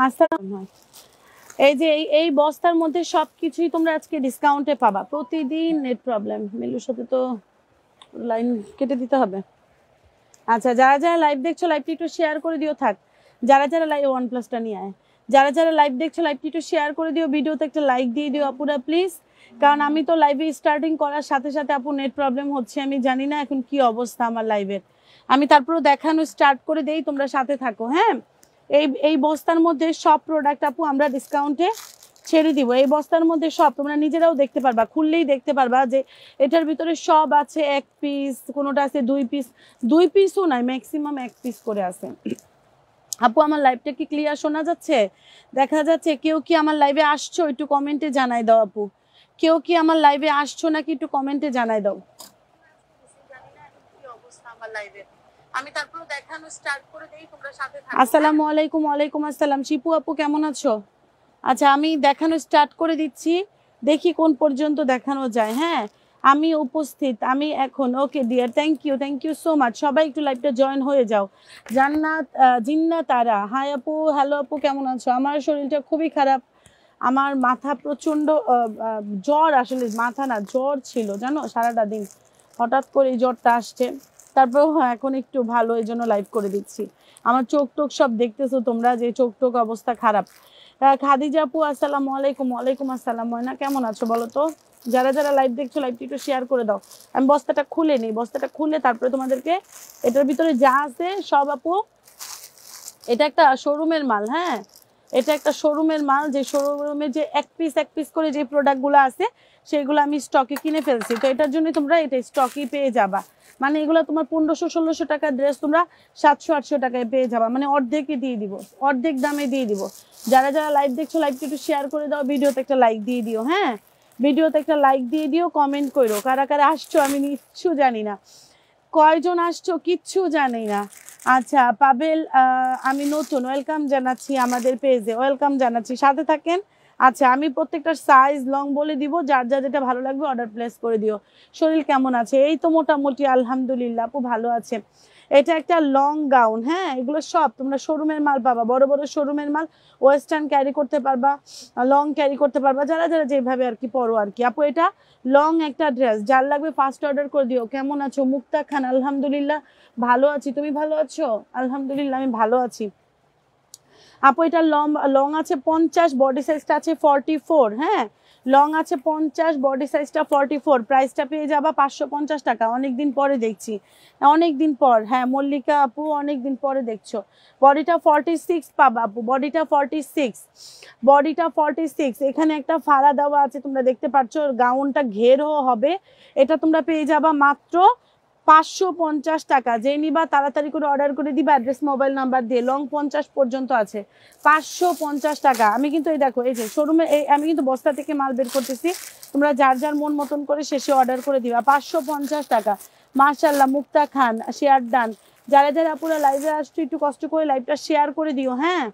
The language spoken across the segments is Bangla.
আসসালাম। এই যে এই বস্তার মধ্যে সবকিছুই তোমরা আজকে ডিসকাউন্টে পাবা। প্রতিদিন নেট প্রবলেম, মিলুর সাথে তো লাইন কেটে দিতে হবে। আচ্ছা, যারা যারা লাইভ দেখছো লাইভটি একটু শেয়ার করে দিও। থাক, যারা যারা লাইভ OnePlus-টা নিয়ে আয়, যারা যারা লাইভ দেখছো লাইভটি একটু শেয়ার করে দিও, ভিডিওতে একটা লাইক দিয়ে দিও আপুরা প্লিজ। কারণ আমি তো লাইভে স্টার্টিং করার সাথে সাথে আপু নেট প্রবলেম হচ্ছে, আমি জানি না এখন কি অবস্থা আমার লাইভের। আমি তারপরে দেখানো স্টার্ট করে দেই, তোমরা সাথে থাকো। হ্যাঁ, এই বস্তার মধ্যে সব প্রোডাক্ট আপু আমরা ডিসকাউন্টে ছেড়ে দিব। এই বস্তার মধ্যে সব তোমরা নিজেরাও দেখতে পারবা, খুললেই দেখতে পারবা যে এটার ভিতরে সব আছে। এক পিস, কোনোটা আছে দুই পিসও নাই, ম্যাক্সিমাম এক পিস করে আছে। আপু আমার লাইভটা কি ক্লিয়ার শোনা যাচ্ছে, দেখা যাচ্ছে? কেউ কি আমার লাইভে আসছো একটু কমেন্টে জানাই দাও আপু। কেউ কি আমার লাইভে আসছো নাকি একটু কমেন্টে জানাই দাও। আমি তারপর দেখানো স্টার্ট করে দেই, তোমরা সাথে থাকো। আসসালামু আলাইকুম। ওয়ালাইকুম আসসালাম। শিপু আপু কেমন আছো? আচ্ছা, আমি দেখানো স্টার্ট করে দিচ্ছি, দেখি কোন পর্যন্ত দেখানো যায়। হ্যাঁ, আমি উপস্থিত, আমি এখন। Okay dear, thank you so much. সবাই একটু লাইভটা জয়েন হয়ে যাও। জান্নাত জিন্না তারা, হাই আপু, হ্যালো আপু, কেমন আছো? আমার শরীরটা খুবই খারাপ, আমার মাথা প্রচণ্ড জ্বর, আসলে মাথা না জ্বর ছিল জানো সারাটা দিন, হঠাৎ করে এই জ্বরটা আসছে। তারপর এখন একটু ভালো, এই জন্য লাইভ করে দিচ্ছি। আমার চোখ টোক সব দেখতেছো তোমরা, যে চোখ টোক অবস্থা খারাপ। খাদিজা আপু আসসালামু আলাইকুম। ওয়ালাইকুম আসসালাম। ময়না কেমন আছো বলো তো? যারা যারা লাইভ দেখছো লাইভটি একটু শেয়ার করে দাও। আমি বস্তাটা খুলে নিই, বস্তাটা খুলে তারপরে তোমাদেরকে এটার ভিতরে যা আছে সব আপু, এটা একটা শোরুমের মাল। হ্যাঁ, এটা একটা শোরুমের মাল, যে শোরুমে যে এক পিস করে যে প্রোডাক্টগুলো আছে সেগুলো আমি স্টকে কিনে ফেলছি। তো এটার জন্য তোমরা এটা স্টকই পেয়ে যাবা। মানে এগুলো তোমার 1500-1600 টাকার ড্রেস তোমরা 700-800 টাকায় পেয়ে যাবা, মানে অর্ধেকই দিয়ে দিব, অর্ধেক দামে দিয়ে দিব। যারা যারা লাইভ দেখছো লাইভটি একটু শেয়ার করে দাও, ভিডিওতে একটা লাইক দিয়ে দিও। হ্যাঁ, ভিডিওতে একটা লাইক দিয়ে দিও, কমেন্ট করো কারা কারা আসছো, আমি কিচ্ছু জানি না কয়জন আসছো, কিচ্ছু জানি না। আচ্ছা পাবেল, আমি নতুন, ওয়েলকাম জানাচ্ছি আমাদের পেজে, ওয়েলকাম জানাচ্ছি, সাথে থাকেন। আচ্ছা, আমি প্রত্যেকটা সাইজ লং বলে দিব, যার যা যেটা ভালো লাগবে অর্ডার প্লেস করে দিও। শরীর কেমন আছে? এই তো মোটামুটি আলহামদুলিল্লাহ আপু, ভালো আছে। এটা একটা লং গাউন। হ্যাঁ, এগুলো সব তোমরা শোরুমের মাল পাবা, বড় বড় শোরুমের মাল। ওয়েস্টার্ন ক্যারি করতে পারবা, লং ক্যারি করতে পারবা, যারা যারা যেভাবে আর কি পরো আর কি। আপু এটা লং একটা ড্রেস, যার লাগবে ফার্স্ট অর্ডার করে দিও। কেমন আছো মুক্তা খান? আলহামদুলিল্লাহ ভালো আছি, তুমি ভালো আছো? আলহামদুলিল্লাহ আমি ভালো আছি। আপু এটা লং আছে 50, বডি সাইজটা আছে 44। হ্যাঁ, লং আছে 50, বডি সাইজটা 44। প্রাইসটা পেয়ে যাবা 550 টাকা। অনেকদিন পরে দেখছি, অনেকদিন পর। হ্যাঁ মল্লিকা আপু, অনেকদিন পরে দেখছো। বডিটা 46 পাবা আপু, বডিটা 46, বডিটা 46। এখানে একটা ফাড়া দেওয়া আছে তোমরা দেখতে পাচ্ছ, গাউনটা ঘেরও হবে। এটা তোমরা পেয়ে যাবা মাত্র 550 টাকা। যে নিবা তাড়াতাড়ি করে অর্ডার করে দিবা, অ্যাড্রেস মোবাইল নাম্বার দিয়ে। লং 50 পর্যন্ত আছে, 550 টাকা। আমি কিন্তু এই দেখো, এই যে শোরুমে আমি কিন্তু বস্তা থেকে মাল বের করতেছি, তোমরা যার যার মন মতন করে শেষে অর্ডার করে দিবা। 550 টাকা। মাশাআল্লাহ মুক্তা খান, শেয়ার ডান। যারা যারা পুরো লাইভে আসছো একটু কষ্ট করে লাইভটা শেয়ার করে দিও। হ্যাঁ,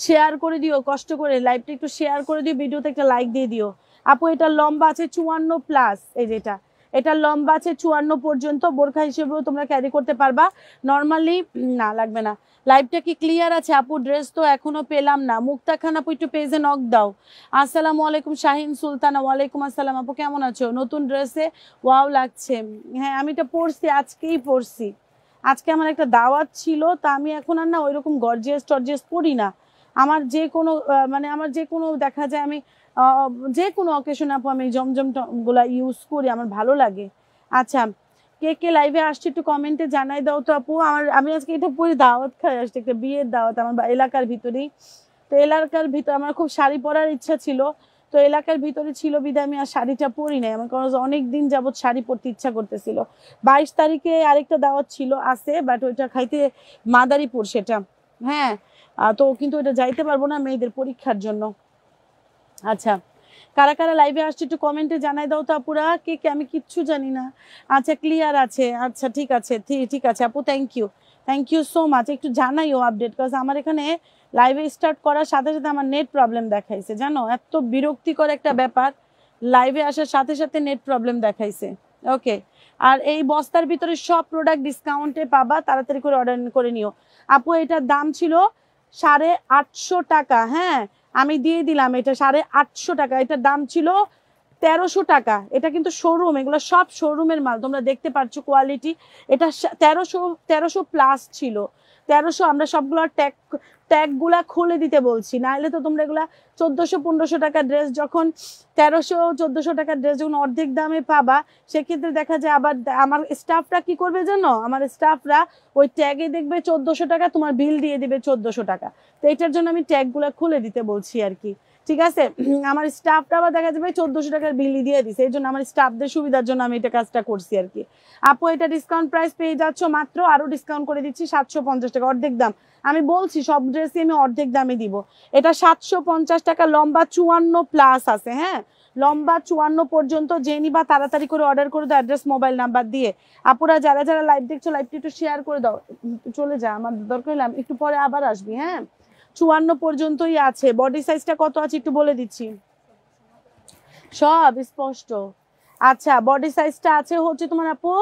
শেয়ার করে দিও, কষ্ট করে লাইভটা একটু শেয়ার করে দিও, ভিডিওতে একটা লাইক দিয়ে দিও। আপু এটা লম্বা আছে 54+। এই যেটা, এটা লম্বা আছে 54 পর্যন্ত, বোরখা হিসেবেও তোমরা ক্যারি করতে পারবা। নর্মালি না লাগবে না। লাইভটা কি ক্লিয়ার আছে আপু? ড্রেস তো এখনো পেলাম না। মুক্তা খান আপু একটু পেজে নক দাও। আসসালামু আলাইকুম শাহিন সুলতানা, ওয়ালাইকুম আসসালাম। আপু কেমন আছো? নতুন ড্রেসে ওয়াও লাগছে। হ্যাঁ, আমি এটা পরছি, আজকেই পরছি। আজকে আমার একটা দাওয়াত ছিল, তা আমি এখন আর না ওইরকম গর্জিয়াস টর্জিয়াস পরি না। আমার যে কোনো মানে আমার যে কোনো দেখা যায় আমি যে কোনো অকেশনে আপু আমি জমজম গুলা ইউজ করি, আমার ভালো লাগে। আচ্ছা, কে কে লাইভে আসছে একটু কমেন্টে জানাই দাও তো আপু। আমি আজকে এটা পরে দাওয়াত খাই আসছি, একটা বিয়ের দাওয়াত আমার এলাকার ভিতরেই। তো এলাকার ভিতরে আমার খুব শাড়ি পরার ইচ্ছা ছিল, তো এলাকার ভিতরে ছিল বিধায় আমি আর শাড়িটা পরি নাই। আমার কারণ অনেক দিন যাবত শাড়ি পরতে ইচ্ছা করতেছিল। 22 তারিখে আরেকটা দাওয়াত ছিল আছে, বাট ওইটা খাইতে মাদারীপুর সেটা। হ্যাঁ, তো কিন্তু এটা যাইতে পারবো না মেয়েদের পরীক্ষার জন্য। আচ্ছা, কারা কারা লাইভে আসছে একটু কমেন্টে জানাই দাও তো আপুরা। কে কে? আমি কিচ্ছু জানি না। আচ্ছা ক্লিয়ার আছে, আচ্ছা ঠিক আছে, ঠিক আছে আপু, থ্যাংক ইউ সো মাচ। একটু জানাইও আপডেট, কাজ আমার এখানে লাইভে স্টার্ট করার সাথে সাথে আমার নেট প্রবলেম দেখাইছে, জানো এত বিরক্তিকর একটা ব্যাপার। লাইভে আসার সাথে সাথে নেট প্রবলেম দেখাইছে। ওকে, আর এই বস্তার ভিতরে সব প্রোডাক্ট ডিসকাউন্টে পাবা, তাড়াতাড়ি করে অর্ডার করে নিও। আপু এটার দাম ছিল 850 টাকা। হ্যাঁ আমি দিয়ে দিলাম এটা 850 টাকা। এটার দাম ছিল 1300 টাকা। এটা কিন্তু শোরুম, এগুলো সব শোরুমের মাল, তোমরা দেখতে পাচ্ছ কোয়ালিটি। এটা 1300 প্লাস ছিল, 1300। আমরা সবগুলো ট্যাগগুলা খুলে দিতে বলছি, নাহলে তো তোমরা এগুলা 1400-1500 টাকা ড্রেস যখন 1300-1400 টাকার ড্রেস যখন অর্ধেক দামে পাবা, সেক্ষেত্রে দেখা যায় আবার আমার স্টাফরা কি করবে জানো, আমার স্টাফরা ওই ট্যাগে দেখবে 1400 টাকা, তোমার বিল দিয়ে দিবে 1400 টাকা। তো এটার জন্য আমি ট্যাগগুলা খুলে দিতে বলছি আর কি, ঠিক আছে। আমার স্টাফটা আবার দেখা যাবে 1400 টাকার বিলই দিয়ে দিছে, এই জন্য আমার স্টাফদের সুবিধার জন্য আমি এটা কাজটা করছি আর কি। আপু এটা ডিসকাউন্ট প্রাইস পেয়ে যাচ্ছ মাত্র, আরো ডিসকাউন্ট করে দিচ্ছি 750 টাকা, অর্ধেক দাম। আমি বলছি সব ড্রেসই আমি অর্ধেক দামে দিব। এটা 750 টাকা, লম্বা 54 প্লাস আছে। হ্যাঁ লম্বা 54 পর্যন্ত, যে নিবা তাড়াতাড়ি করে অর্ডার করে দাও অ্যাড্রেস মোবাইল নাম্বার দিয়ে। আপুরা যারা যারা লাইভ দেখছো লাইভটি একটু শেয়ার করে দাও। চলে যা, আমার দরকার হলে একটু পরে আবার আসবি। হ্যাঁ 54 পর্যন্তই আছে। বডি সাইজটা কত আছে একটু বলে দিচ্ছি, সব স্পষ্ট। আচ্ছা বডি সাইজটা আছে হচ্ছে তোমার আপু,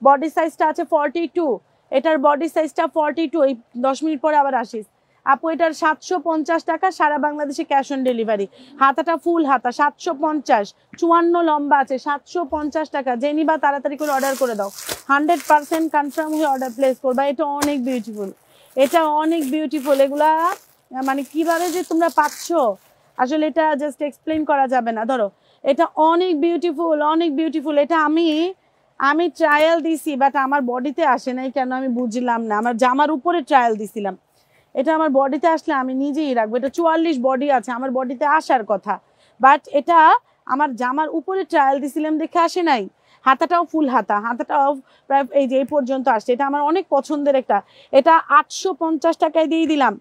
বডি সাইজটা আছে 42। এটার বডি সাইজটা 42। এই 10 মিনিট পরে আবার আসিস আপু। এটার 750 টাকা, সারা বাংলাদেশে ক্যাশ অন ডেলিভারি। হাতাটা ফুল হাতা 750, 54 লম্বা আছে 750 টাকা। যে নিবা তাড়াতাড়ি করে অর্ডার করে দাও, 100% কনফার্ম হয়ে অর্ডার প্লেস করবা। এটা অনেক বিউটিফুল, এটা অনেক বিউটিফুল। এগুলা মানে কিভাবে যে তোমরা পাচ্ছ আসলে এটা জাস্ট এক্সপ্লেন করা যাবে না। ধরো এটা অনেক বিউটিফুল, অনেক বিউটিফুল। এটা আমি ট্রায়াল দিছি, বাট আমার বডিতে আসে নাই কেন আমি বুঝলাম না। আমার জামার উপরে ট্রায়াল দিছিলাম, এটা আমার বডিতে আসলে আমি নিজেই রাখবো। এটা 44 বডি আছে, আমার বডিতে আসার কথা, বাট এটা আমার জামার উপরে ট্রায়াল দিছিলাম দেখে আসে নাই। হাতাটাও ফুল হাতা, হাতাটাও প্রায় এই যে এই পর্যন্ত আসছে। এটা আমার অনেক পছন্দের একটা। এটা 850 টাকায় দিয়ে দিলাম,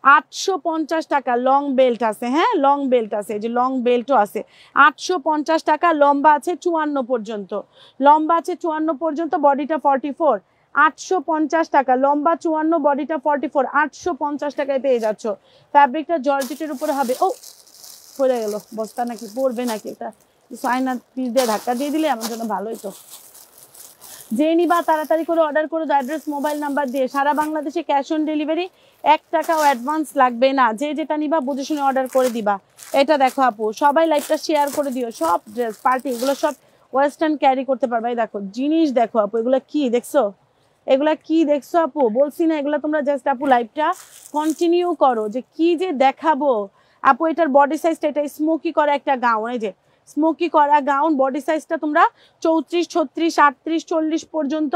850 টাকা। লং বেল্ট আছে, হ্যাঁ লং বেল্ট আছে, এই যে লং বেল্টও আছে। 850 টাকা, লম্বা আছে 54 পর্যন্ত, লম্বা আছে 54 পর্যন্ত, বডিটা 44। 850 টাকা, লম্বা 54, বডিটা 44, 850 টাকায় পেয়ে যাচ্ছ। ফ্যাব্রিকটা জর্জেটের উপরে হবে। ও পড়ে গেল বস্তা, নাকি পড়বে নাকি, এটা সাইনা পিস দিয়ে ধাক্কা দিয়ে দিলে আমার জন্য ভালোই তো। যে নিবা তাড়াতাড়ি করে অর্ডার করে দাও অ্যাড্রেস মোবাইল নাম্বার দিয়ে। সারা বাংলাদেশে ক্যাশ অন ডেলিভারি, 1 টাকাও অ্যাডভান্স লাগবে না। যে যেটা নিবা বুঝে শুনে অর্ডার করে দিবা। এটা দেখো আপু, সবাই লাইভটা শেয়ার করে দিও। সব ড্রেস পার্টি এগুলো সব ওয়েস্টার্ন ক্যারি করতে পারবে। এই দেখো জিনিস দেখো আপু, এগুলো কি দেখছো, এগুলা কি দেখছো আপু, বলছি না এগুলা তোমরা জাস্ট আপু লাইভটা কন্টিনিউ করো যে কি যে দেখাবো আপু। এটার বডি সাইজটা, এটা স্মোকি করা একটা গাউন, এই যে স্মোকি করা গাউন। বডি সাইজটা তোমরা 34, 36, 38, 40 পর্যন্ত,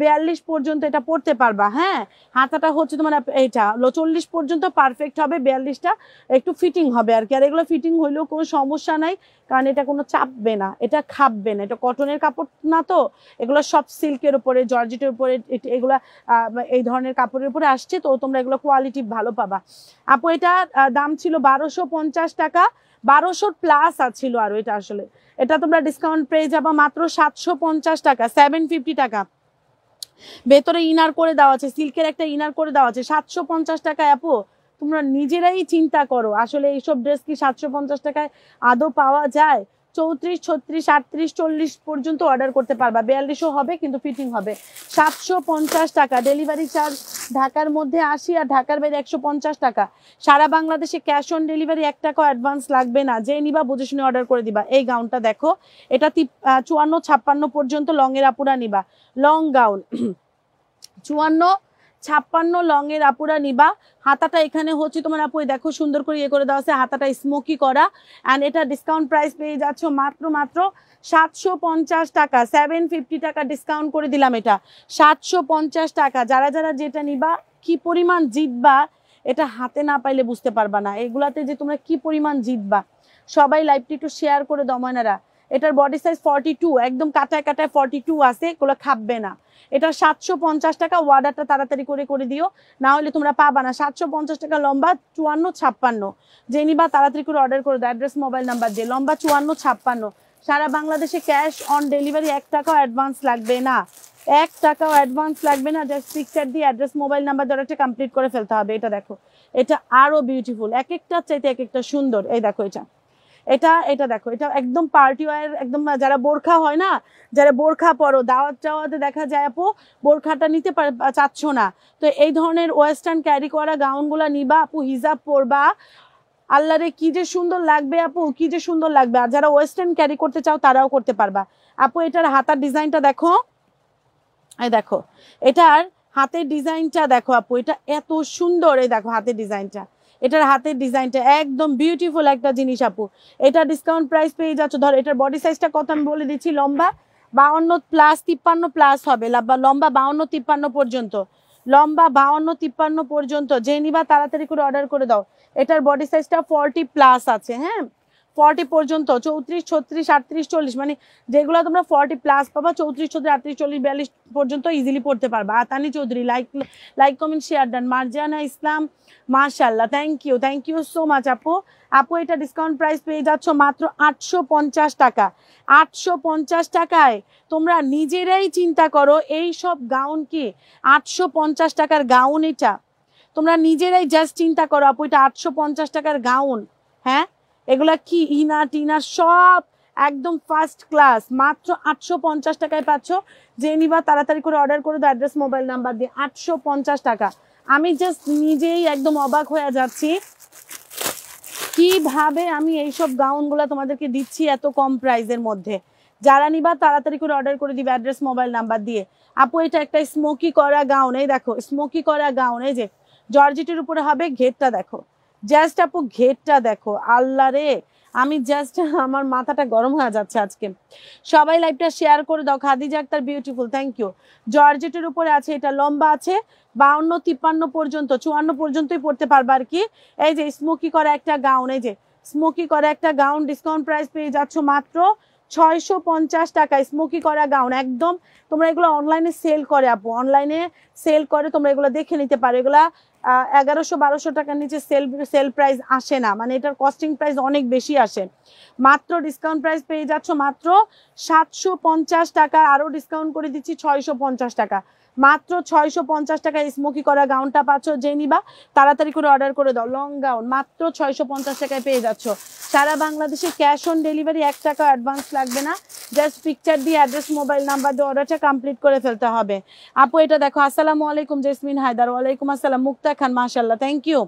42 পর্যন্ত এটা পড়তে পারবা। হ্যাঁ হাতাটা হচ্ছে তোমার এইটা 40 পর্যন্ত পারফেক্ট হবে, 42টা একটু ফিটিং হবে আর কি। আর এগুলো ফিটিং হইলেও কোনো সমস্যা নাই, কারণ এটা কোনো চাপবে না, এটা খাপবে না। এটা কটনের কাপড় না তো, এগুলো সব সিল্কের উপরে, জর্জেটের উপরে, এগুলা এই ধরনের কাপড়ের উপরে আসছে, তো তোমরা এগুলো কোয়ালিটি ভালো পাবা আপু। এটা দাম ছিল 1250 টাকা, 1200 প্লাস আছিল আরো। এটা আসলে এটা তোমরা ডিসকাউন্ট পেয়ে যাবা মাত্র 750 টাকা, 750 টাকা। ভেতরে ইনার করে দেওয়া আছে, সিল্কের একটা ইনার করে দেওয়া আছে, 750 টাকায় আপু। তোমরা নিজেরাই চিন্তা করো আসলে এইসব ড্রেস কি 750 টাকায় আদৌ পাওয়া যায়? 34, 36, 38, 40 পর্যন্ত অর্ডার করতে পারবা, 42ও হবে কিন্তু ফিটিং হবে। 750 টাকা, ডেলিভারি চার্জ ঢাকার মধ্যে 80 আর ঢাকার বাইরে 150 টাকা। সারা বাংলাদেশে ক্যাশ অন ডেলিভারি, 1 টাকাও অ্যাডভান্স লাগবে না। যে নিবা বুঝে শুনে অর্ডার করে দিবা। এই গাউনটা দেখো, এটা 54, 56 পর্যন্ত লং এর আপুরা নিবা, লং গাউন 54, 56 লং এর আপুরা নিবা। হাতাটা এখানে হচ্ছে তোমার আপু দেখো সুন্দর করে ইয়ে করে দেওয়া আছে, হাতাটা স্মোকি করা। অ্যান্ড এটা ডিসকাউন্ট প্রাইস পেয়ে যাচ্ছ মাত্র 750 টাকা, 750 টাকা ডিসকাউন্ট করে দিলাম। এটা 750 টাকা। যারা যারা যেটা নিবা কি পরিমাণ জিতবা এটা হাতে না পাইলে বুঝতে পারবা না, এগুলাতে যে তোমরা কি পরিমাণ জিতবা। সবাই লাইভটি একটু শেয়ার করে দাও ময়নারা। এটার বডি সাইজ 42, একদম কাটায় কাটায় 42 আছে, এগুলো খাববে না। এটা 750 টাকা। অর্ডারটা তাড়াতাড়ি করে দিও, না হলে তোমরা পাবা না। 750 টাকা, লম্বা 54, 56। যে নিবা তাড়াতাড়ি করে অর্ডার করে দাও অ্যাড্রেস মোবাইল নাম্বার দিয়ে। লম্বা 54, 56, সারা বাংলাদেশে ক্যাশ অন ডেলিভারি, 1 টাকাও অ্যাডভান্স লাগবে না, 1 টাকাও অ্যাডভান্স লাগবে না। জাস্ট পিকচার দিয়ে অ্যাড্রেস মোবাইল নাম্বার ধরে কমপ্লিট করে ফেলতে হবে। এটা দেখো, এটা আরো বিউটিফুল, এক একটা চাইতে এক একটা সুন্দর। এই দেখো, এটা এটা দেখো, এটা একদম পার্টি ওয়্যার, একদম যারা বোরখা হয় না, যারা বোরখা পরো, দাওয়াত টাওয়াতে দেখা যায় আপু বোরখাটা নিতে চাচ্ছ না, তো এই ধরনের ওয়েস্টার্ন ক্যারি করা গাউনগুলো নিবা আপু, হিজাব পরবা, আল্লাহরে কি যে সুন্দর লাগবে আপু, কি যে সুন্দর লাগবে। আর যারা ওয়েস্টার্ন ক্যারি করতে চাও তারাও করতে পারবা আপু। এটার হাতার ডিজাইনটা দেখো, এই দেখো এটার হাতের ডিজাইনটা দেখো আপু, এটা এত সুন্দর। এই দেখো হাতের ডিজাইনটা, এটার হাতের ডিজাইনটা একদম বিউটিফুল একটা জিনিস আপু। এটা ডিসকাউন্ট প্রাইস পেয়ে যাচ্ছ। ধর এটার বডি সাইজটা কত আমি বলে দিচ্ছি, লম্বা 52+53 হবে, লম্বা 52-53 পর্যন্ত, লম্বা 52-53 পর্যন্ত। যে নিবা তাড়াতাড়ি করে অর্ডার করে দাও। এটার বডি সাইজটা 40+ আছে, হ্যাঁ 40 পর্যন্ত, 34, 36, 38, 40, মানে যেগুলো তোমরা 40+ পাবা, 34, 36, 38, 40, 42 পর্যন্ত ইজিলি পড়তে পারবা। Atani Chowdhury like comment share done. Marjana Islam মাশাআল্লাহ, থ্যাংক ইউ সো মাচ আপু। আপু এটা ডিসকাউন্ট প্রাইস পেয়ে যাচ্ছ মাত্র 850 টাকা। 850 টাকায় তোমরা নিজেরাই চিন্তা করো, এই সব গাউন কি 850 টাকার গাউন? এটা তোমরা নিজেরাই জাস্ট চিন্তা করো আপু, এটা 850 টাকার গাউন, হ্যাঁ এগুলা কি ইনা টিনা সব একদম ফার্স্ট ক্লাস, মাত্র 850 টাকায় পাচ্ছ। যে নিবা তাড়াতাড়ি করে অর্ডার করে দাও অ্যাড্রেস মোবাইল নাম্বার দিয়ে। 850 টাকা, আমি জাস্ট নিজেই একদম অবাক হয়ে যাচ্ছি কিভাবে আমি এইসব গাউনগুলা তোমাদেরকে দিচ্ছি এত কম প্রাইসের মধ্যে। যারা নিবা তাড়াতাড়ি করে অর্ডার করে দিবে অ্যাড্রেস মোবাইল নাম্বার দিয়ে। আপু এটা একটা স্মোকি করা গাউন, এই দেখো স্মোকি করা গাউন, এই যে জর্জেটের উপরে হবে, ঘেরটা দেখো জাস্ট আপু, ঘেরটা দেখো, আল্লাহ রে আমি জাস্ট আমার মাথাটা গরম হয়ে যাচ্ছে আজকে। সবাই লাইভটা শেয়ার করে দাও। Khadija Akter beautiful, thank you. জর্জেটের উপরে আছে, এটা লম্বা আছে 52-53 পর্যন্ত, 54 পর্যন্তই পড়তে পারবে আর কি। এই যে স্মোকি করা একটা গাউন, এই যে স্মোকি করা একটা গাউন, ডিসকাউন্ট প্রাইস পেয়ে যাচ্ছ মাত্র 650 টাকা। স্মোকি করা গাউন একদম, তোমরা এগুলো অনলাইনে সেল করে আপু, অনলাইনে সেল করে, তোমরা এগুলো দেখে নিতে পারো। এগুলা 1100-1200 টাকার নিচে সেল প্রাইস আসে না, মানে এটার কস্টিং প্রাইস অনেক বেশি আসে। মাত্র ডিসকাউন্ট প্রাইস পেয়ে যাচ্ছ মাত্র 750 টাকা, আরও ডিসকাউন্ট করে দিচ্ছি 650 টাকা। মাত্র 650 টাকা স্মোকি করা গাউনটা পাচ্ছ। যে নিবা তাড়াতাড়ি করে অর্ডার করে দাও। লং গাউন মাত্র 650 টাকায় পেয়ে যাচ্ছ। সারা বাংলাদেশে ক্যাশ অন ডেলিভারি, 1 টাকা অ্যাডভান্স লাগবে না, জাস্ট পিকচার দিয়ে অ্যাড্রেস মোবাইল নাম্বার দিয়ে অর্ডারটা কমপ্লিট করে ফেলতে হবে। আপু এটা দেখো, আসসালামু আলাইকুম জেসমিন হায়দার, ওয়ালাইকুম আসসালাম মুক্তা খান, মাশাআল্লাহ, থ্যাংক ইউ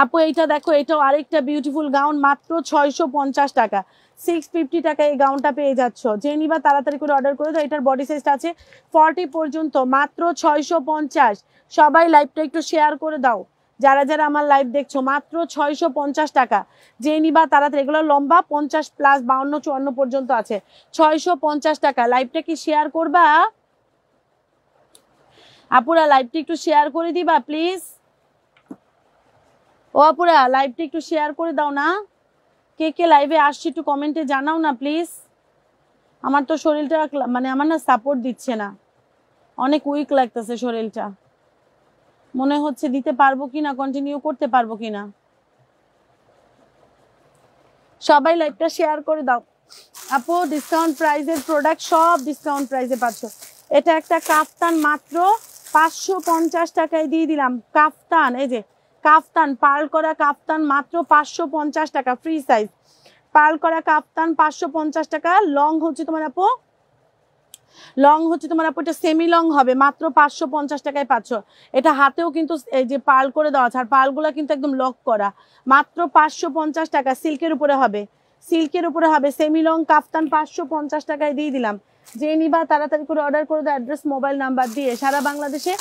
আপু। এইটা দেখো, এটাও আরেকটা বিউটিফুল গাউন, মাত্র 650 টাকা। 650 টাকা এই গাউনটা পেয়ে যাচ্ছ। যে নিবা তাড়াতাড়ি করে অর্ডার করে দাও। এটার বডি সাইজটা আছে 40 পর্যন্ত, মাত্র 650। সবাই লাইভটা একটু শেয়ার করে দাও, যারা যারা আমার লাইভ দেখছো, মাত্র 650 টাকা। যে নিবা তাড়াতাড়ি, এগুলো লম্বা 50+, 52-54 পর্যন্ত আছে, 650 টাকা। লাইভটা কি শেয়ার করবা আপুরা? লাইভটা একটু শেয়ার করে দিবা প্লিজ। ও আপুরা লাইভটা একটু শেয়ার করে দাও না, কে কে লাইভে আসছে একটু কমেন্টে জানাও না প্লিজ। আমার তো শরীরটা মানে আমার না সাপোর্ট দিচ্ছে না, অনেক উইক লাগতেছে শরীরটা, মনে হচ্ছে দিতে পারবো কিনা, কন্টিনিউ করতে পারবো কিনা। সবাই লাইভটা শেয়ার করে দাও আপু। ডিসকাউন্ট প্রাইসের প্রোডাক্ট সব ডিসকাউন্ট প্রাইসে পাচ্ছ। এটা একটা কাফতান, মাত্র 550 টাকায় দিয়ে দিলাম। কাফতান, এই যে কাফতান, পার্ল করা কাফতান, মাত্র 550 টাকা, ফ্রি সাইজ পার্ল করা কাফতান 550 টাকা। লং হচ্ছে তোমার আপু, এটা সেমি লং হবে, মাত্র 550 টাকায় পাচ্ছ। এটা হাতেও কিন্তু এই যে পার্ল করে দেওয়া আছে, আর পার্লগুলো কিন্তু একদম লক করা, মাত্র 550 টাকা। সিল্কের উপরে হবে, সেমি লং কাফতান 550 টাকায় দিয়ে দিলাম। যে নিবা তাড়াতাড়ি করে অর্ডার করে দাও অ্যাড্রেস মোবাইল নাম্বার দিয়ে। সারা বাংলাদেশে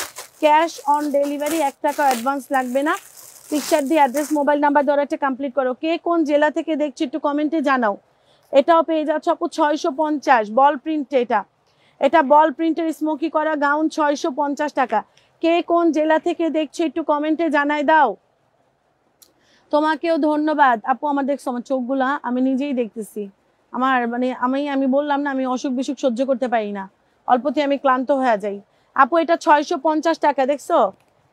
ক্যাশ অন ডেলিভারি, 1 টাকা অ্যাডভান্স লাগবে না। পিকচার দিয়ে অ্যাড্রেস মোবাইল নাম্বার দিয়ে অর্ডারটা কমপ্লিট করো। কে কোন জেলা থেকে দেখছি একটু কমেন্টে জানাও। এটাও পেয়ে যাচ্ছ আপু 650, বল প্রিন্ট। এটা বল প্রিন্টের স্মোকি করা গাউন, 650 টাকা। কে কোন জেলা থেকে দেখছো একটু কমেন্টে জানাই দাও। তোমাকেও ধন্যবাদ আপু। আমার দেখছো আমার চোখগুলা, আমি নিজেই দেখতেছি, আমার মানে আমি বললাম না, আমি অসুখ বিসুখ সহ্য করতে পারি না, অল্পতে আমি ক্লান্ত হয়ে যাই। আপু এটা 650 টাকা, দেখছো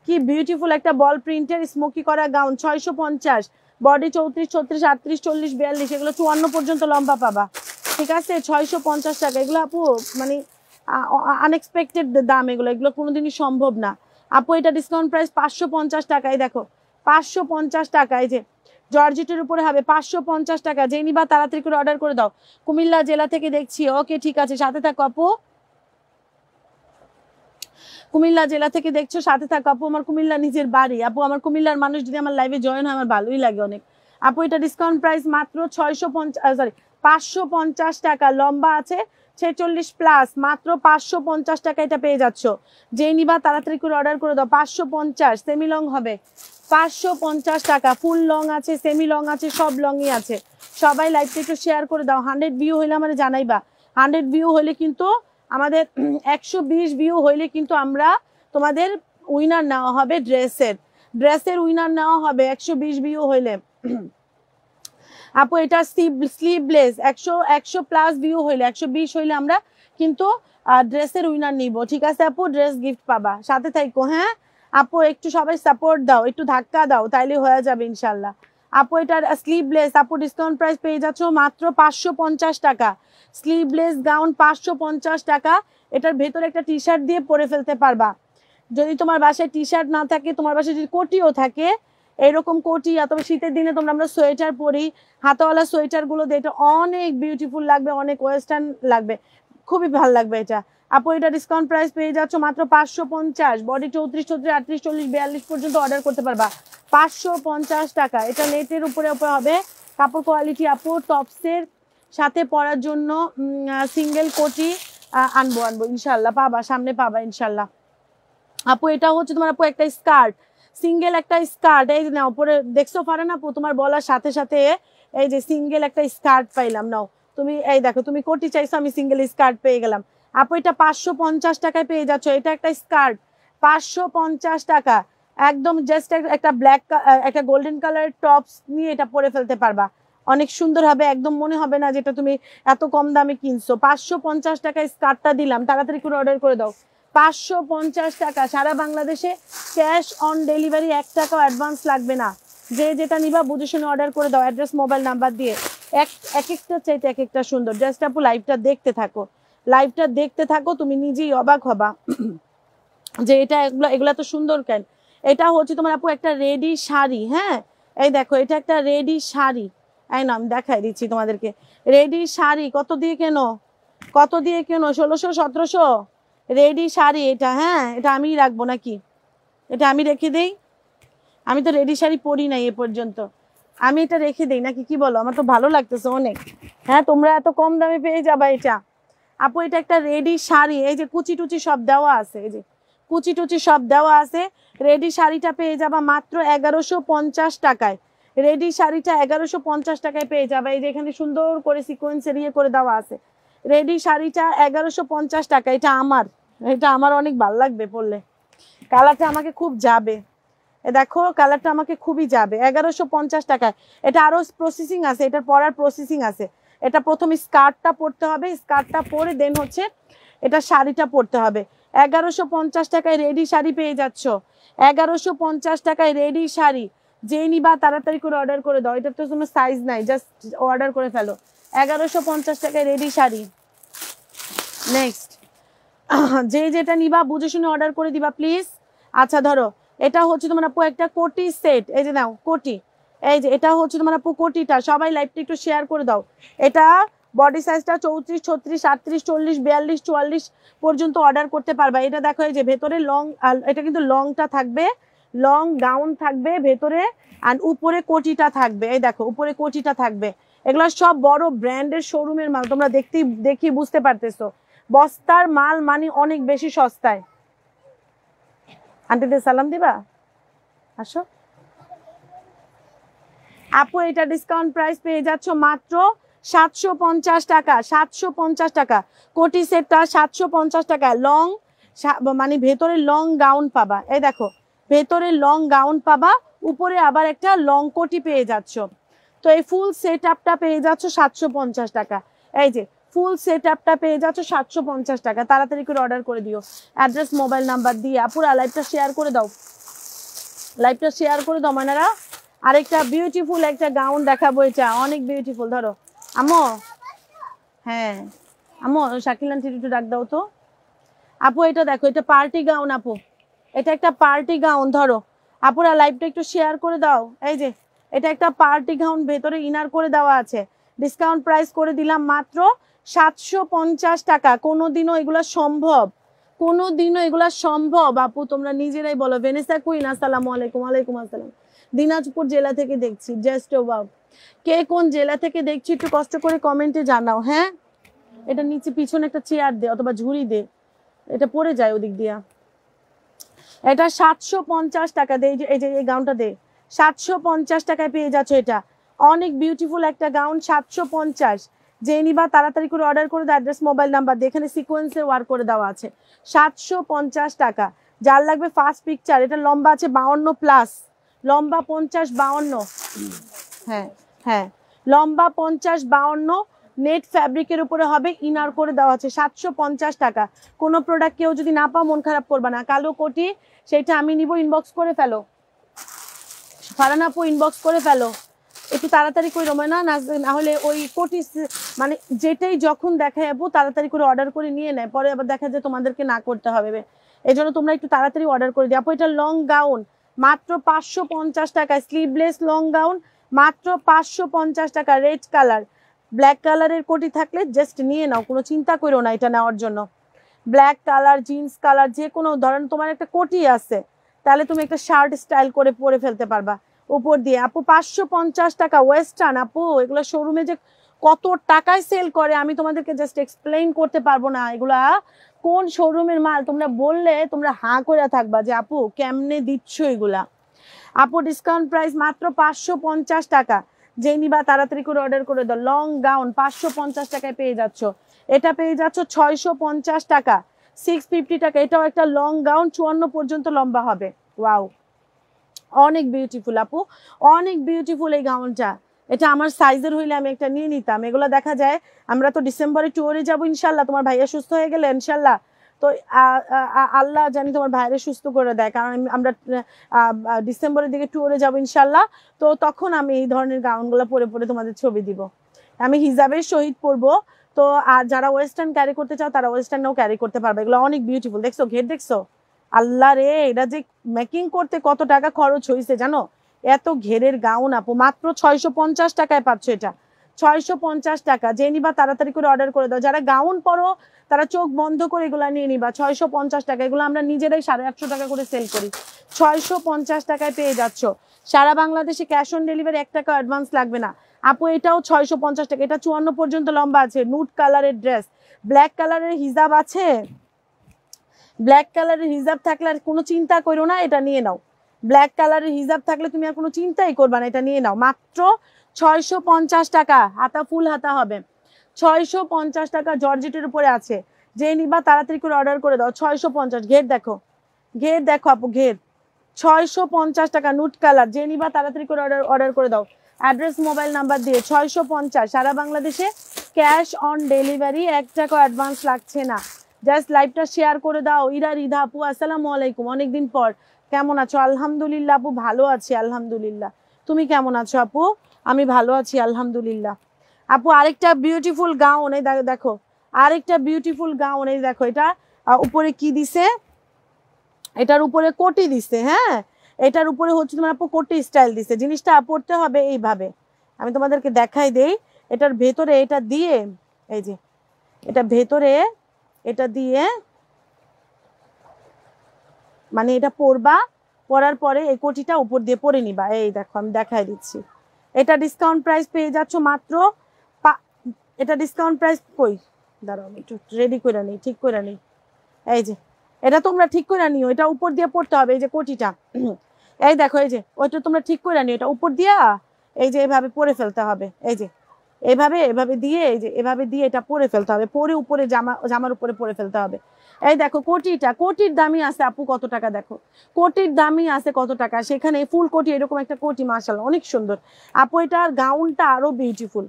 কি বিউটিফুল একটা বল প্রিন্টের স্মোকি করা গাউন, 650। বডি 34, 36, 38, 40, 42, এগুলো 54 পর্যন্ত লম্বা পাবা, ঠিক আছে। 650 টাকা এগুলো আপু, মানে আনএক্সপেক্টেড দাম, এগুলো কোনোদিনই সম্ভব না আপু। এটা ডিসকাউন্ট প্রাইস 550 টাকায়, দেখো 550 টাকায়, যে জর্জেটের উপরে হবে 550 টাকা। যে নিবা তাড়াতাড়ি করে অর্ডার করে দাও। কুমিল্লা জেলা থেকে দেখছি, ওকে ঠিক আছে, সাথে থাকো আপু। কুমিল্লা জেলা থেকে দেখছো, সাথে থাকো আপু। আমার কুমিল্লা নিজের বাড়ি আপু, আমার কুমিল্লার মানুষ যদি আমার লাইভে জয়েন হয় আমার ভালোই লাগে অনেক আপু। এটা ডিসকাউন্ট প্রাইস মাত্র 550 টাকা। লম্বা আছে 46+, মাত্র 550 টাকা এটা পেয়ে যাচ্ছ। যে নিবা তাড়াতাড়ি করে অর্ডার করে দাও। 550, সেমি লং হবে 550 টাকা। ফুল লং আছে, সেমি লং আছে, সব লংই আছে। সবাই লাইভটা একটু শেয়ার করে দাও। 100 ভিউ হইলে আমাদের জানাইবা। 100 ভিউ হইলে কিন্তু আমাদের 120 ভিউ হইলে কিন্তু আমরা তোমাদের উইনার নেওয়া হবে, ড্রেসের উইনার নেওয়া হবে 120 ভিউ হইলে। আপু এটা স্লিভলেস 100+ ভিউ হইলে 120 হইলে আমরা কিন্তু ড্রেসের উইনার নিব। ঠিক আছে আপু, ড্রেস গিফট পাবা। সাথে থাকো হ্যাঁ আপু, একটু সবাই সাপোর্ট দাও, একটু ধাক্কা দাও, তাইলে হয়ে যাবে ইনশাল্লাহ। আপু এটার স্লিভলেস আপু ডিসকাউন্ট প্রাইস পেয়ে যাচ্ছ মাত্র 550 টাকা। স্লিভলেস গাউন 550 টাকা। এটার ভেতরে একটা টি শার্ট দিয়ে পরে ফেলতে পারবা। যদি তোমার বাসায় টি শার্ট না থাকে, তোমার বাসায় যদি কোটিও থাকে, এরকম কোটি, অথবা শীতের দিনে তোমরা আমরা সোয়েটার পরি, হাতাওয়ালা সোয়েটার গুলো দিয়ে এটা অনেক বিউটিফুল লাগবে, অনেক ওয়েস্টার্ন লাগবে, খুবই ভালো লাগবে এটা। আপু এটা ডিসকাউন্ট প্রাইস পেয়ে যাচ্ছ মাত্র 550। বডি 34, 36, 38, 40, 42 পর্যন্ত অর্ডার করতে পারবা 550 টাকা। এটা নেটের উপরে হবে, কাপড় কোয়ালিটি আপু। টপসের সাথে পরার জন্য সিঙ্গেল কোটি আনবো ইনশাল্লাহ, পাবা, সামনে পাবা ইনশাল্লাহ। আপু এটা হচ্ছে তোমার আপু একটা স্কার্ট, সিঙ্গেল একটা স্কার্ট, এই যে নাও পরে দেখছো পারেন আপু, তোমার বলার সাথে সাথে এই যে সিঙ্গেল একটা স্কার্ট পাইলাম, নাও তুমি, এই দেখো তুমি কোটি চাইছো, আমি সিঙ্গেল স্কার্ট পেয়ে গেলাম। আপু এটা 550 টাকায় পেয়ে যাচ্ছ। এটা একটা স্কার্ট 550 টাকা, একদম জাস্ট একটা ব্ল্যাক, একটা গোল্ডেন কালারের টপস নিয়ে এটা পরে ফেলতে পারবা, অনেক সুন্দর হবে, একদম মনে হবে না যেটা তুমি এত কম দামে কিনছো। 550 টাকায় স্কার্টটা দিলাম, তাড়াতাড়ি করে অর্ডার করে দাও। 550 টাকা, সারা বাংলাদেশে ক্যাশ অন ডেলিভারি, 1 টাকাও অ্যাডভান্স লাগবে না। যে যেটা নিবা বুঝে শুনে অর্ডার করে দাও, অ্যাড্রেস মোবাইল নাম্বার দিয়ে। এক একটা চাইতে এক একটা সুন্দর। জাস্ট আপু লাইভটা দেখতে থাকো, তুমি নিজেই অবাক হবা যে এটা এগুলা তো সুন্দর কেন। এটা হচ্ছে তোমার আপু একটা রেডি শাড়ি, হ্যাঁ এই দেখো এটা একটা রেডি শাড়ি, এই না আমি দেখাই দিচ্ছি তোমাদেরকে। রেডি শাড়ি কত দিয়ে কেনো 1600, 1700 রেডি শাড়ি এটা। হ্যাঁ এটা আমিই রাখবো নাকি, এটা আমি রেখে দেই? আমি তো রেডি শাড়ি পরি নাই এ পর্যন্ত, আমি এটা রেখে দেই নাকি, কি বলো? আমার তো ভালো লাগতেছে অনেক। হ্যাঁ তোমরা এত কম দামে পেয়ে যাবা এটা। আপু এটা একটা রেডি শাড়ি, এই যে কুচি টুচি সব দেওয়া আছে, এই যে কুচি টুচি সব দেওয়া আছে। রেডি শাড়িটা পেয়ে যাবা মাত্র 1150 টাকায়। রেডি শাড়িটা 1150 টাকায় পেয়ে যাবা। এই যে এখানে সুন্দর করে সিকোয়েন্সের ইয়ে করে দেওয়া আছে। রেডি শাড়িটা 1150 টাকা। এটা আমার অনেক ভালো লাগবে পরলে, কালারটা আমাকে খুব যাবে। দেখো কালারটা আমাকে খুবই যাবে। 1150 টাকায়। এটা আরো প্রসেসিং আছে, এটার পরার প্রসেসিং আছে। এটা প্রথমে স্কার্টটা পরতে হবে, স্কার্টটা পরে দেন হচ্ছে এটা শাড়িটা পরতে হবে। 1150 টাকায় রেডি শাড়ি পেয়ে যাচ্ছ। 1150 টাকায় রেডি শাড়ি। যে নিবা তাড়াতাড়ি করে অর্ডার করে দাও, এটার তো কোনো সাইজ নাই, জাস্ট অর্ডার করে ফেলো। 1150 টাকায় রেডি শাড়ি। নেক্সট যে যেটা নিবা বুঝে শুনে অর্ডার করে দিবা প্লিজ। আচ্ছা ধরো এটা হচ্ছে তোমার আপু একটা কোটি সেট, এই যে নাও কোটি, এই যে এটা হচ্ছে তোমার আপু কোটিটা। সবাই লাইভটা একটু শেয়ার করে দাও। এটা বডি সাইজটা 34, 36, 38, 40, 42, 44 পর্যন্ত অর্ডার করতে পারবা। এটা দেখো এই যে ভেতরে লং, এটা কিন্তু লংটা থাকবে, লং গাউন থাকবে ভেতরে, আর উপরে কোটিটা থাকবে। এই দেখো উপরে কোটিটা থাকবে। এগুলো সব বড় ব্র্যান্ডের শোরুমের মাল, তোমরা দেখি বুঝতে পারতেছো। বস্তার মাল মানে অনেক বেশি সস্তায়। আন্টিদের সালাম দিবা, আসো। আপু এটা ডিসকাউন্ট প্রাইস পেয়ে যাচ্ছ মাত্র 750 টাকা। 750 টাকা কোটি সেটটা 750 টাকা। লং মানে ভেতরে লং গাউন পাবা, এই দেখো ভেতরে লং গাউন পাবা, উপরে আবার একটা লং কোটি পেয়ে যাচ্ছ। তো এই ফুল সেট আপটা পেয়ে যাচ্ছ 750 টাকা। এই যে ফুল সেট আপটা পেয়ে যাচ্ছ 750 টাকা। তাড়াতাড়ি করে অর্ডার করে দিও, অ্যাড্রেস মোবাইল নাম্বার দিয়ে। আপুরা লাইভটা শেয়ার করে দাও, লাইভটা শেয়ার করে দাও মানারা। আরেকটা বিউটিফুল একটা গাউন দেখাবো, এটা অনেক বিউটিফুল। ধরো আম্মু, হ্যাঁ আম্মু শাকিল আন্টি একটু ডাক দাও তো। আপু এটা দেখো, এটা পার্টি গাউন আপু, এটা একটা পার্টি গাউন। ধরো আপুরা লাইভটা একটু শেয়ার করে দাও। এই যে এটা একটা পার্টি গাউন, ভেতরে ইনার করে দেওয়া আছে। ডিসকাউন্ট প্রাইস করে দিলাম মাত্র 750 টাকা। কোনোদিনও এগুলো সম্ভব, কোনোদিনও এগুলো সম্ভব আপু, তোমরা নিজেরাই বলো। ভেনেসা কুইন আসসালামু আলাইকুম। ওয়ালাইকুম আসসালাম। দিনাজপুর জেলা থেকে দেখছি, জাস্ট ওয়াও। কে কোন জেলা থেকে দেখছি একটু কষ্ট করে কমেন্টে জানাও। হ্যাঁ, এটা নিচে পিছনে একটা চেয়ার দে অথবা ঝুড়ি দে, এটা পড়ে যায় ওদিক দিয়া। এটা 750 টাকা দে। এই যে এই গাউনটা দে, 750 টাকায় পেয়ে যাচ্ছ। এটা অনেক বিউটিফুল একটা গাউন, 750। যে নিবা তাড়াতাড়ি করে অর্ডার করে দাও। অ্যাড্রেস, মোবাইল নাম্বার দিয়ে এখানে সিকোয়েন্সের ওয়ার্ক করে দেওয়া আছে। 750 টাকা। যার লাগবে ফার্স্ট পিকচার। এটা লম্বা আছে 52 প্লাস, লম্বা 50-52। হ্যাঁ হ্যাঁ, লম্বা 50-52, নেট ফ্যাব্রিকের উপরে হবে, ইনার করে দেওয়া আছে। 750 টাকা। কোনো প্রোডাক্ট কেউ যদি না পাও মন খারাপ করবা না। কালো কোটি সেটা আমি নিব, ইনবক্স করে ফেলো ফারান আপু, ইনবক্স করে ফেলো একটু তাড়াতাড়ি করে। না হলে ওই কোটি মানে যেটাই যখন দেখায় আপু তাড়াতাড়ি করে অর্ডার করে নিয়ে নেয়, পরে আবার দেখা যায় তোমাদেরকে না করতে হবে। এই জন্য তোমরা একটু তাড়াতাড়ি অর্ডার করে দিও আপু। এটা লং গাউন মাত্র 550 টাকা, স্লিভলেস লং গাউন মাত্র 550 টাকা। রেড কালার, ব্ল্যাক কালারের কোটি থাকলে জাস্ট নিয়ে নাও, কোনো চিন্তা করো না এটা নেওয়ার জন্য। ব্ল্যাক কালার, জিন্স কালার, যে কোনো ধরেন তোমার একটা কোটি আছে, তাহলে তুমি একটা শার্ট স্টাইল করে পরে ফেলতে পারবা উপর দিয়ে। আপু 550 টাকা ওয়েস্টার্ন। আপু এগুলো শোরুমে যে কত টাকায় সেল করে আমি তোমাদেরকে জাস্ট এক্সপ্লেইন করতে পারবো না। এগুলা কোন শোরুমের মাল তোমরা বললে তোমরা হাঁ করে থাকবা যে আপু কেমনে দিচ্ছ এগুলা। আপু ডিসকাউন্ট প্রাইস মাত্র 550 টাকা। যে নিবা তাড়াতাড়ি করে অর্ডার করে দাও। লং গাউন 550 টাকায় পেয়ে যাচ্ছ। এটা পেয়ে যাচ্ছ 650 টাকা, 650 টাকা। এটাও একটা লং গাউন, 54 পর্যন্ত লম্বা হবে। ওয়াও, অনেক বিউটিফুল আপু, অনেক বিউটিফুল এই গাউনটা। এটা আমার সাইজের হইলে আমি একটা নিয়ে নিতাম। এগুলো দেখা যায় আমরা তো ডিসেম্বরে ট্যুরে যাবো ইনশাল্লাহ, তোমার ভাইয়া সুস্থ হয়ে গেলে ইনশাল্লাহ। তো আল্লাহ জানি তোমার ভাইরে সুস্থ করে দেয়, কারণ আমরা ডিসেম্বরের দিকে ট্যুরে যাবো ইনশাল্লাহ। তো তখন আমি এই ধরনের গাউনগুলো পরে পরে তোমাদের ছবি দিব। আমি হিজাবের সহিত পরবো। তো আর যারা ওয়েস্টার্ন ক্যারি করতে চাও তারা ওয়েস্টার্নও ক্যারি করতে পারবে। এগুলো অনেক বিউটিফুল। দেখছো ঘের, দেখছো? আল্লাহ রে, এটা যে মেকিং করতে কত টাকা খরচ হয়েছে জানো? এত ঘেরের গাউন আপু মাত্র 650 টাকায় পাচ্ছ। এটা 650 টাকা। যে নিবা তাড়াতাড়ি করে অর্ডার করে দাও। যারা গাউন পরো তারা চোখ বন্ধ করে এগুলা নিয়ে নিবা। 650 টাকা। এগুলো আমরা নিজেরাই 850 টাকা করে সেল করি। 650 টাকায় পেয়ে যাচ্ছ। সারা বাংলাদেশে ক্যাশ অন ডেলিভারি, 1 টাকা অ্যাডভান্স লাগবে না আপু। এটাও 650 টাকা। এটা 54 পর্যন্ত লম্বা আছে। নুড কালারের ড্রেস, ব্ল্যাক কালারের হিজাব আছে। ব্ল্যাক কালারের হিজাব থাকলে আর কোনো চিন্তা করো না, এটা নিয়ে নাও। ব্ল্যাক কালারের হিজাব থাকলে তুমি আর কোনো চিন্তাই করবা না, এটা নিয়ে নাও। মাত্র 650 টাকা। হাতা ফুল হাতা হবে। 650 টাকা জর্জেটের উপরে আছে। যে নিবা তাড়াতাড়ি করে অর্ডার করে দাও। 650। ঘের দেখো, ঘের দেখো আপু, ঘের 650 টাকা। নুট কালার। যে নিবা তাড়াতাড়ি করে অর্ডার করে দাও। অ্যাড্রেস, মোবাইল নাম্বার দিয়ে 650। সারা বাংলাদেশে ক্যাশ অন ডেলিভারি, 1 টাকা অ্যাডভান্স লাগছে না। জাস্ট লাইভটা শেয়ার করে দাও। রিধা আপু আসসালামু আলাইকুম, অনেকদিন পর, কেমন আছো? আলহামদুলিল্লাহ আপু, ভালো আছি আলহামদুলিল্লাহ। তুমি কেমন আছো আপু? আমি ভালো আছি আলহামদুলিল্লাহ। আপু আরেকটা বিউটিফুল গাউন, এই দেখো আরেকটা বিউটিফুল গাউন। এই দেখো এটা উপরে কি দিছে, এটার উপরে কোটি দিছে। হ্যাঁ, এটার উপরে হচ্ছে তোমার আপু কোটি স্টাইল দিছে। জিনিসটা পরতে হবে এইভাবে। আমি তোমাদেরকে দেখাই দেই। এটার ভেতরে এটা দিয়ে, এই যে এটা ভেতরে এটা দিয়ে, মানে এটা পরবা, পরার পরে এই কোটিটা উপর দিয়ে পরে নিবা। এই দেখো আমি দেখাই দিচ্ছি। এটা ডিসকাউন্ট প্রাইস পেয়ে যাচ্ছ মাত্র এটা ডিসকাউন্ট প্রাইস কই, দাঁড়াও আমি একটু রেডি করে নিই, ঠিক করে নিই। এই যে এটা তোমরা ঠিক করে নিও, এটা উপর দিয়ে পড়তে হবে। এই যে কোটিটা, এই দেখো, এই যে ওইটা তোমরা ঠিক করে নিও। এটা উপর দিয়া এই যে এভাবে পরে ফেলতে হবে। এই যে এভাবে দিয়ে, এই যে এভাবে দিয়ে এটা পরে ফেলতে হবে। পরে উপরে জামার উপরে পরে ফেলতে হবে। এই দেখো কোটিটা, কোটির দামই আছে আপু কত টাকা। দেখো কোটির দামই আছে কত টাকা। সেখানে ফুল কোটি, এরকম একটা কোটি, মাশাআল্লাহ অনেক সুন্দর আপু। এটার গাউনটা আরো বিউটিফুল,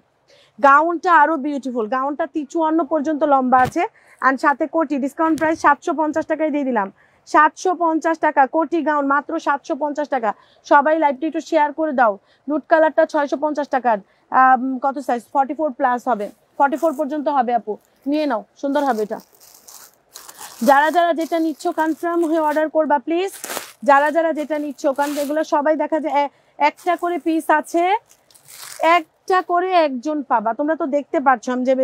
গাউনটা আরো বিউটিফুল। গাউনটা 54 পর্যন্ত লম্বা আছে আর সাথে কোটি। ডিসকাউন্ট প্রাইস 750 টাকায় দিয়ে দিলাম। 750 টাকা কোটি গাউন, মাত্র 750 টাকা। সবাই লাইভটি একটু শেয়ার করে দাও। নুট কালারটা 650 টাকার। কত সাইজ? 44 প্লাস হবে, 44 পর্যন্ত হবে আপু, নিয়ে নাও, সুন্দর হবে এটা। যারা যারা যেটা নিচ্ছ কনফার্ম হয়ে অর্ডার করবা প্লিজ। যারা যারা যেটা নিচ্ছ, কারণ এগুলো সবাই দেখা যায় একটা করে পিস আছে, একটা করে একজন পাবা। তোমরা তো দেখতে পাচ্ছ আমি যে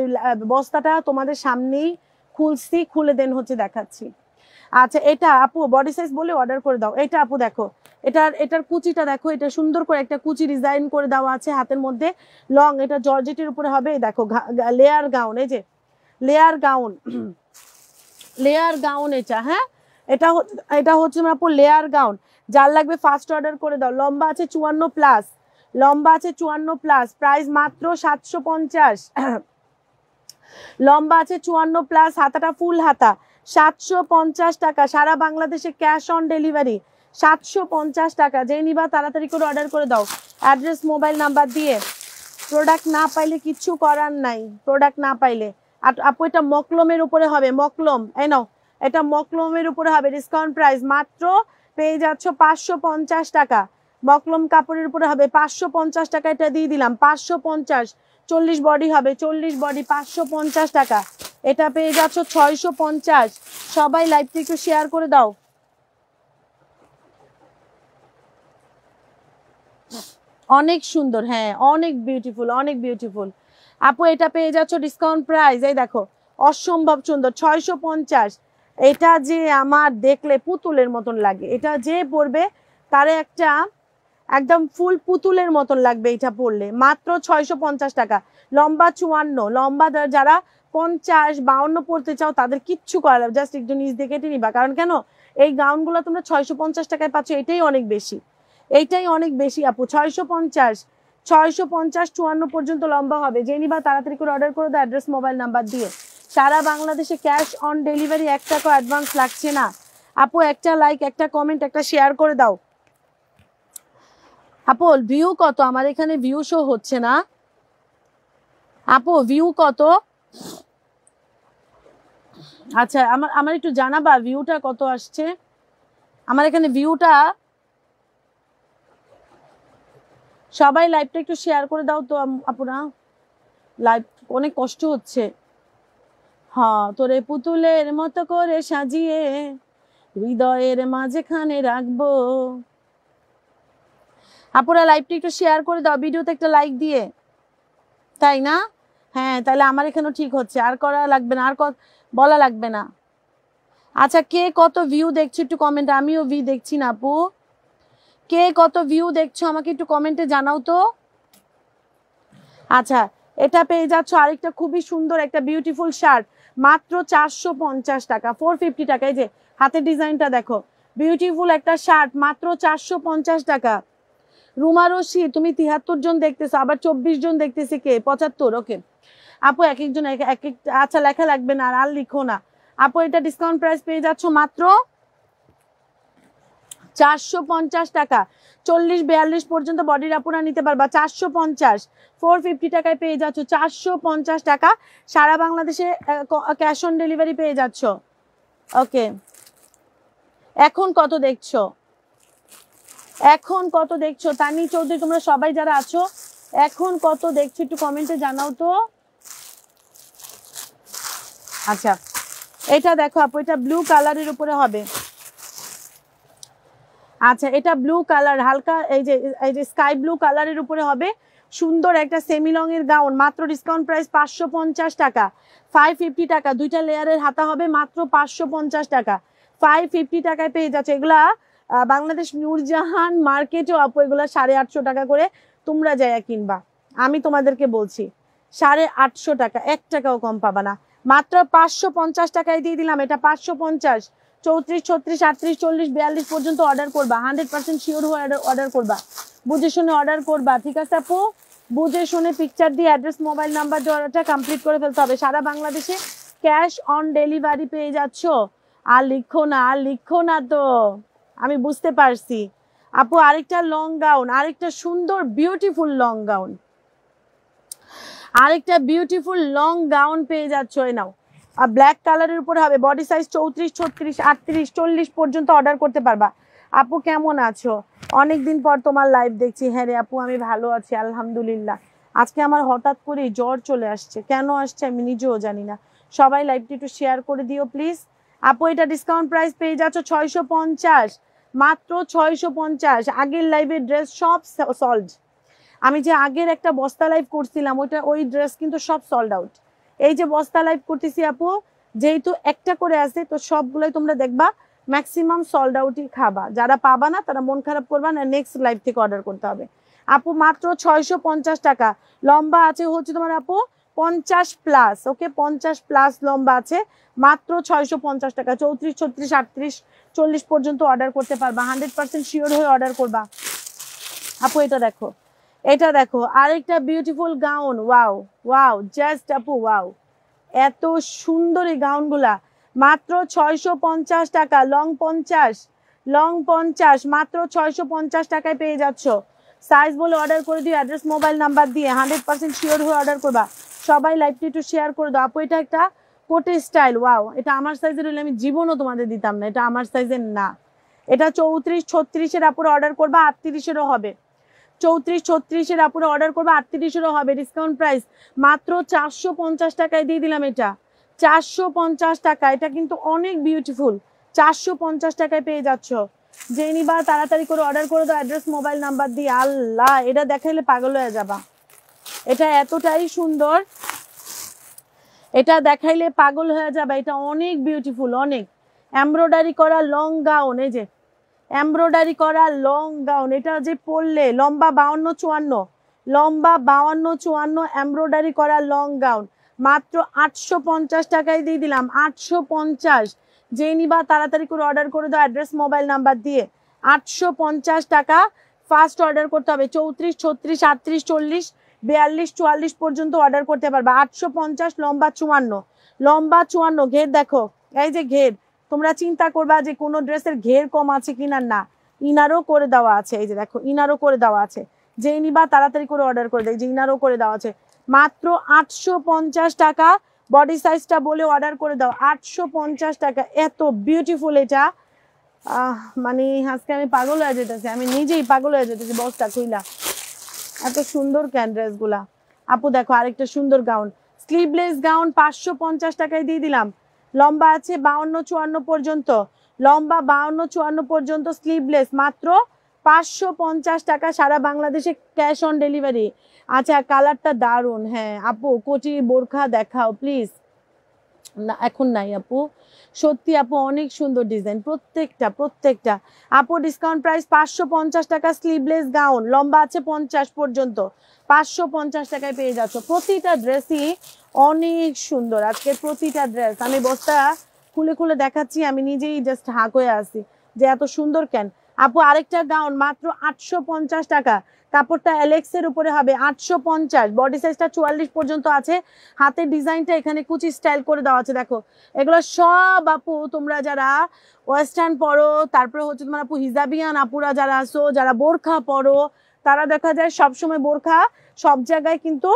বস্তাটা তোমাদের সামনেই খুলছি, খুলে দেন হচ্ছে দেখাচ্ছি। আচ্ছা এটা আপু বডি সাইজ বলে অর্ডার করে দাও। এটা আপু দেখো, এটার কুচিটা দেখো, এটা সুন্দর করে একটা কুচি ডিজাইন করে দেওয়া আছে হাতের মধ্যে, লং, এটা জর্জেটের উপরে হবে। দেখো লেয়ার গাউন, এই যে লেয়ার গাউন, লেয়ার গাউন এটা। হ্যাঁ এটা হচ্ছে আপু লেয়ার গাউন। যার লাগবে ফার্স্ট অর্ডার করে দাও। লম্বা আছে 54 প্লাস, লম্বা আছে 54 প্লাস, প্রাইস মাত্র 750। লম্বা আছে 54 প্লাস, হাতাটা ফুল হাতা, 750 টাকা, সারা বাংলাদেশে ক্যাশ অন ডেলিভারি 750 টাকা। যে নিবা তাড়াতাড়ি করে অর্ডার করে দাও, অ্যাড্রেস মোবাইল নাম্বার দিয়ে। প্রোডাক্ট না পাইলে কিচ্ছু করার নাই, প্রোডাক্ট না পাইলে। আর আপু এটা মকলমের উপরে হবে, মকলম, এই নাও, এটা মকলমের উপরে হবে, ডিসকাউন্ট প্রাইস মাত্র পেয়ে যাচ্ছ 550 টাকা। মকলম কাপড়ের উপরে হবে 550 টাকা, এটা দিয়ে দিলাম 550। 40 বডি হবে, 40 বডি 550 টাকা, এটা পেয়ে যাচ্ছ 650। সবাই লাইভটি একটু শেয়ার করে দাও। অনেক সুন্দর, হ্যাঁ অনেক বিউটিফুল, অনেক বিউটিফুল আপু। এটা পেয়ে যাচ্ছ ডিসকাউন্ট প্রাইস, এই দেখো অসম্ভব সুন্দর 650। এটা যে আমার দেখলে পুতুলের মতন লাগে, এটা যে পরবে তারে একটা একদম ফুল পুতুলের মতন লাগবে এটা পরলে, মাত্র 650 টাকা। লম্বা 54, লম্বা যারা 50 52 পরতে চাও তাদের কিচ্ছু করা লাগবে, জাস্ট একটু নিচ দিয়ে কেটে নিবা। কারণ কেন, এই গাউনগুলো তোমরা 650 টাকায় পাচ্ছ, এটাই অনেক বেশি, এইটাই অনেক বেশি আপু। 650, 54 পর্যন্ত লম্বা হবে। যে নিবা তাড়াতাড়ি করে অর্ডার করে দাও, অ্যাড্রেস মোবাইল নাম্বার দিয়ে। সারা বাংলাদেশে ক্যাশ অন ডেলিভারি, 1 টাকা অ্যাডভান্স লাগছে না আপু। একটা লাইক, একটা কমেন্ট, একটা শেয়ার করে দাও আপু। ভিউ কত? আমার এখানে ভিউ শো হচ্ছে না আপু, ভিউ কত? আচ্ছা আমার একটু জানাবা ভিউটা কত আসছে আমার এখানে, ভিউটা। সবাই লাইভটা একটু শেয়ার করে দাও তো আপুরা, লাইভ অনেক কষ্ট হচ্ছে। হ্যাঁ তোরে পুতুলের মতো করে সাজিয়ে হৃদয়ের মাঝখানে রাখবো। আপুরা লাইভটা একটু শেয়ার করে দাও, ভিডিওতে একটা লাইক দিয়ে, তাই না? হ্যাঁ তাহলে আমার এখানেও ঠিক হচ্ছে, আর করা লাগবে না, আর বলা লাগবে না। আচ্ছা কে কত ভিউ দেখছো একটু কমেন্টে, আমিও ভিউ দেখছি না আপু। কে কত ভিউ দেখছো আমাকে একটু কমেন্টে জানাও তো। আচ্ছা এটা পেয়ে যাচ্ছ আরেকটা খুবই সুন্দর একটা বিউটিফুল শার্ট, মাত্র 450 টাকা, 450 টাকা। এই যে হাতের ডিজাইনটা দেখো, বিউটিফুল একটা শার্ট, মাত্র 450 টাকা। রুমারসি তুমি 73 জন দেখতেছো, আবার 24 জন দেখতেছি, কে 75? ওকে আপু এক একজন এক এক, আচ্ছা লেখা লাগবে না, আর লিখো না আপু। এটা ডিসকাউন্ট প্রাইস পেয়ে যাচ্ছ মাত্র 450 টাকা। 40-42 পর্যন্ত বডির আপুরা নিতে পারবা, 450। 450 টাকায় পেয়ে যাচ্ছ, 450 টাকা। সারা বাংলাদেশে ক্যাশ অন ডেলিভারি পেয়ে যাচ্ছ। ওকে এখন কত দেখছো, এখন কত দেখছো? তানি চৌধুরী তোমরা সবাই যারা আছো এখন কত দেখছো একটু কমেন্টে জানাও তো। আচ্ছা এটা দেখো আপু, এটা ব্লু কালারের উপরে হবে। আচ্ছা এটা ব্লু কালার, হালকা এই যে স্কাই ব্লু কালারের উপরে হবে, সুন্দর একটা সেমি লং এর গাউন, মাত্র ডিসকাউন্ট প্রাইস 550 টাকা। 550 টাকা, দুইটা লেয়ারের হাতা হবে, মাত্র 550 টাকা। 550 টাকায় পেয়ে যাচ্ছে এগুলা। বাংলাদেশ নূরজাহান মার্কেটেও আপু এগুলা 850 টাকা করে, তোমরা যাইয়া কিনবা, আমি তোমাদেরকে বলছি 850 টাকা, 1 টাকাও কম পাবা না। মাত্র 550 টাকায় দিয়ে দিলাম এটা, 550। 34, 36, 38, 40, 42 পর্যন্ত অর্ডার করবা, 100% শিওর হয়ে অর্ডার করবা, বুঝে শুনে অর্ডার করবা, ঠিক আছে আপু? বুঝে শুনে পিকচার দিয়ে অ্যাড্রেস মোবাইল নাম্বার দিয়ে অর্ডারটা কমপ্লিট করে ফেলতে হবে। সারা বাংলাদেশে ক্যাশ অন ডেলিভারি পেয়ে যাচ্ছ। আর লিখো না, আর লিখো না তো, আমি বুঝতে পারছি আপু। আরেকটা লং গাউন, আরেকটা সুন্দর বিউটিফুল লং গাউন, আরেকটা বিউটিফুল লং গাউন পেয়ে যাচ্ছ। এই নাও, আর ব্ল্যাক কালারের উপরে হবে, বডি সাইজ 34, 36, 38, 40 পর্যন্ত অর্ডার করতে পারবা। আপু কেমন আছো? অনেকদিন পর তোমার লাইভ দেখছি। হ্যাঁ রে আপু আমি ভালো আছি আলহামদুলিল্লাহ। আজকে আমার হঠাৎ করে জ্বর চলে আসছে, কেন আসছে আমি নিজেও জানি না। সবাই লাইভটি একটু শেয়ার করে দিও প্লিজ। আপু এটা ডিসকাউন্ট প্রাইস পেয়ে যাচ্ছ 650, মাত্র 650। আগের লাইভের ড্রেস সব সল্ড। আমি যে আগের একটা বস্তা লাইভ করছিলাম ওই ড্রেস কিন্তু সব সোল্ড আউট। এই যে বস্তা লাইভ করতেছি আপু, যেহেতু একটা করে আছে তো সবগুলোই তোমরা দেখবা ম্যাক্সিমাম সোল্ড আউটই খাবা। যারা পাবা না তারা মন খারাপ করবা না, নেক্সট লাইভ থেকে অর্ডার করতে হবে। আপু মাত্র 650 টাকা। লম্বা আছে হচ্ছে তোমার আপু 50+, ওকে 50+ লম্বা আছে, মাত্র 650 টাকা। 34, 36, 38, 40 পর্যন্ত অর্ডার করতে পারবা। 100% শিওর হয়ে অর্ডার করবা। আপু এটা দেখো, এটা দেখো আরেকটা beautiful gown. Wow wow, just আপু ওয়াও, এত সুন্দর এই গাউনগুলা। মাত্র 650 টাকা। লং 50, লং 50, মাত্র 650 টাকায় পেয়ে যাচ্ছ। সাইজ বলে অর্ডার করে দিও, অ্যাড্রেস মোবাইল নাম্বার দিয়ে 100% শিওর হয়ে অর্ডার করবা। সবাই লাইভটি একটু শেয়ার করে দাও। আপু এটা একটা কোটে স্টাইল। ওয়াও, এটা আমার সাইজের হলে আমি জীবনও তোমাদের দিতাম না, এটা আমার সাইজের না। এটা 34, 36-এর আপুরে অর্ডার করবা, 38-এরও হবে। 34, 36-এর আপুরে অর্ডার করবা, 38-এরও হবে। ডিসকাউন্ট প্রাইস মাত্র 450 টাকায় দিয়ে দিলাম এটা। 450 টাকা, এটা কিন্তু অনেক বিউটিফুল। 450 টাকায় পেয়ে যাচ্ছ। যে নিবা তাড়াতাড়ি করে অর্ডার করে দাও, অ্যাড্রেস মোবাইল নাম্বার দিয়ে। আল্লাহ, এটা দেখাইলে পাগল হয়ে যাবা, এটা এতটাই সুন্দর, এটা দেখাইলে পাগল হয়ে যাবে। এটা অনেক বিউটিফুল, অনেক এমব্রয়ডারি করা লং গাউন। এই যে এমব্রয়ডারি করা লং গাউন, এটা যে পরলে লম্বা 52, 54, লম্বা 52, 54 এমব্রয়ডারি করা লং গাউন, মাত্র 850 টাকায় দিয়ে দিলাম। 850। যে নিবা তাড়াতাড়ি করে অর্ডার করে দাও, অ্যাড্রেস মোবাইল নাম্বার দিয়ে। 850 টাকা ফার্স্ট অর্ডার করতে হবে। 34, 36, 38, 40, 42, 44 পর্যন্ত অর্ডার করতে পারবে। 850, লম্বা 54, লম্বা 54। ঘের দেখো, এই যে ঘের, তোমরা চিন্তা করবা যে কোনো ড্রেসের ঘের কম আছে কিনা, না, ইনারও করে দেওয়া আছে। এই যে দেখো, ইনারও করে দেওয়া আছে। যে নিবা তাড়াতাড়ি করে অর্ডার করে দেয়, যে ইনারও করে দেওয়া আছে। মাত্র 850 টাকা। বডি সাইজটা বলে অর্ডার করে দাও। 850 টাকা, এত বিউটিফুল এটা। মানে আজকে আমি পাগল হয়ে যেতেছি, আমি নিজেই পাগল হয়ে যেতেছি বক্সটা খুইলা। এত সুন্দর কেন ড্রেসগুলা। আপু দেখো আরেকটা সুন্দর গাউন, স্লিভলেস গাউন 550 টাকায় দিয়ে দিলাম। লম্বা আছে 52, 54 পর্যন্ত, লম্বা 52, 54 পর্যন্ত স্লিভলেস, মাত্র 550 টাকা। সারা বাংলাদেশে ক্যাশ অন ডেলিভারি। আচ্ছা, কালারটা দারুন। হ্যাঁ আপু, কোটি বোরখা দেখাও প্লিজ। না এখন নাই আপু, সত্যি আপু অনেক সুন্দর ডিজাইন প্রত্যেকটা প্রত্যেকটা। আপু ডিসকাউন্ট প্রাইস 550 টাকা। স্লিভলেস গাউন, লম্বা আছে 50 পর্যন্ত, 550 টাকায় পেয়ে যাচ্ছ। প্রতিটা ড্রেসই অনেক সুন্দর। আজকে প্রতিটা ড্রেস আমি বস্তা খুলে খুলে দেখাচ্ছি, আমি নিজেই জাস্ট হাঁক হয়ে আসি যে এত সুন্দর কেন। আপু আরেকটা গাউন মাত্র 850 টাকা। কাপড়টা অ্যালেক্সের উপরে হবে। 850। বডি সাইজটা 44 পর্যন্ত আছে। হাতের ডিজাইনটা এখানে কুচি স্টাইল করে দেওয়া আছে। দেখো এগুলো সব আপু তোমরা যারা ওয়েস্টার্ন পরো, তারপরে হচ্ছে তোমার আপু হিজাবিয়ান আপুরা যারা আসো, যারা বোরখা পরো, তারা দেখা যায় সবসময় বোরখা সব জায়গায় কিন্তু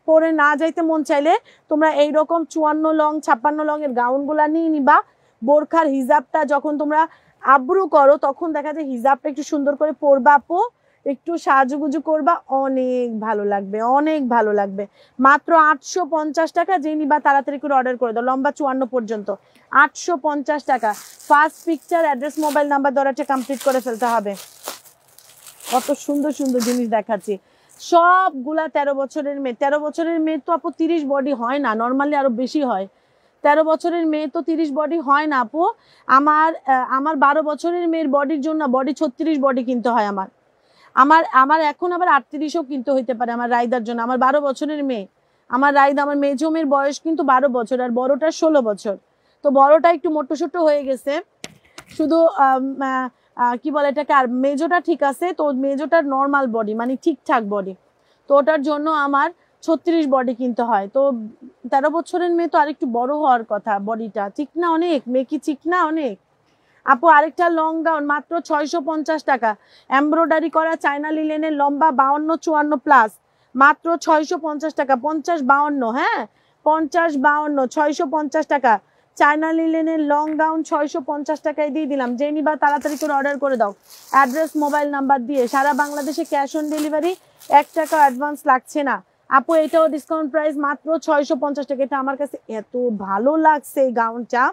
পরে না যাইতে মন চাইলে তোমরা এইরকম 54 লং 56 লং এর গাউনগুলা নিয়ে নিবা। বোরখার হিজাবটা যখন তোমরা আব্রু করো তখন দেখা যায় হিজাবটা একটু সুন্দর করে পরবা আপু, একটু সাজুগুজু করবা, অনেক ভালো লাগবে, অনেক ভালো লাগবে। মাত্র 850 টাকা। যে নিবা তাড়াতাড়ি করে অর্ডার করে দাও। লম্বা 54 পর্যন্ত, 850 টাকা। First picture, address, mobile number দেওয়াটা কমপ্লিট করে ফেলতে হবে। কত সুন্দর সুন্দর জিনিস দেখাচ্ছি সবগুলা। 13 বছরের মেয়ে, 13 বছরের মেয়ে তো আপু 30 বডি হয় না, নর্মালি আরো বেশি হয়। 13 বছরের মেয়ে তো 30 বডি হয় না আপু। আমার 12 বছরের মেয়ের বডির জন্য বডি 36 বডি কিনতে হয় আমার। আমার এখন আবার 38ও কিনতে হইতে পারে আমার রাইদার জন্য। আমার 12 বছরের মেয়ে, আমার রাইদা, আমার মেজো মেয়ের বয়স কিন্তু 12 বছর, আর বড়টা 16 বছর। তো বড়টা একটু মোটো সোটো হয়ে গেছে, শুধু কি বলে এটাকে, আর মেজোটা ঠিক আছে। তো মেজোটার নর্মাল বডি, মানে ঠিকঠাক বডি, তো ওটার জন্য আমার 36 বডি কিনতে হয়। তো 13 বছরের মেয়ে তো আরেকটু বড় হওয়ার কথা, বডিটা ঠিক না অনেক, মেয়ে কি ঠিক না অনেক। আপু আরেকটা লং গাউন মাত্র 650 টাকা। এমব্রয়ডারি করা চায়না লিলেনের, লম্বা 52, 54 প্লাস, মাত্র 650 টাকা। 50, 52, হ্যাঁ 50, 52, 650 টাকা। চায়না লিলেনের লং গাউন 650 টাকায় দিয়ে দিলাম। যে নিবা তাড়াতাড়ি করে অর্ডার করে দাও, অ্যাড্রেস, মোবাইল নাম্বার দিয়ে। সারা বাংলাদেশে ক্যাশ অন ডেলিভারি, 1 টাকা অ্যাডভান্স লাগছে না। আপু এটাও ডিসকাউন্ট প্রাইস মাত্র 650 টাকা। এটা আমার কাছে এত ভালো লাগছে এই গাউনটা,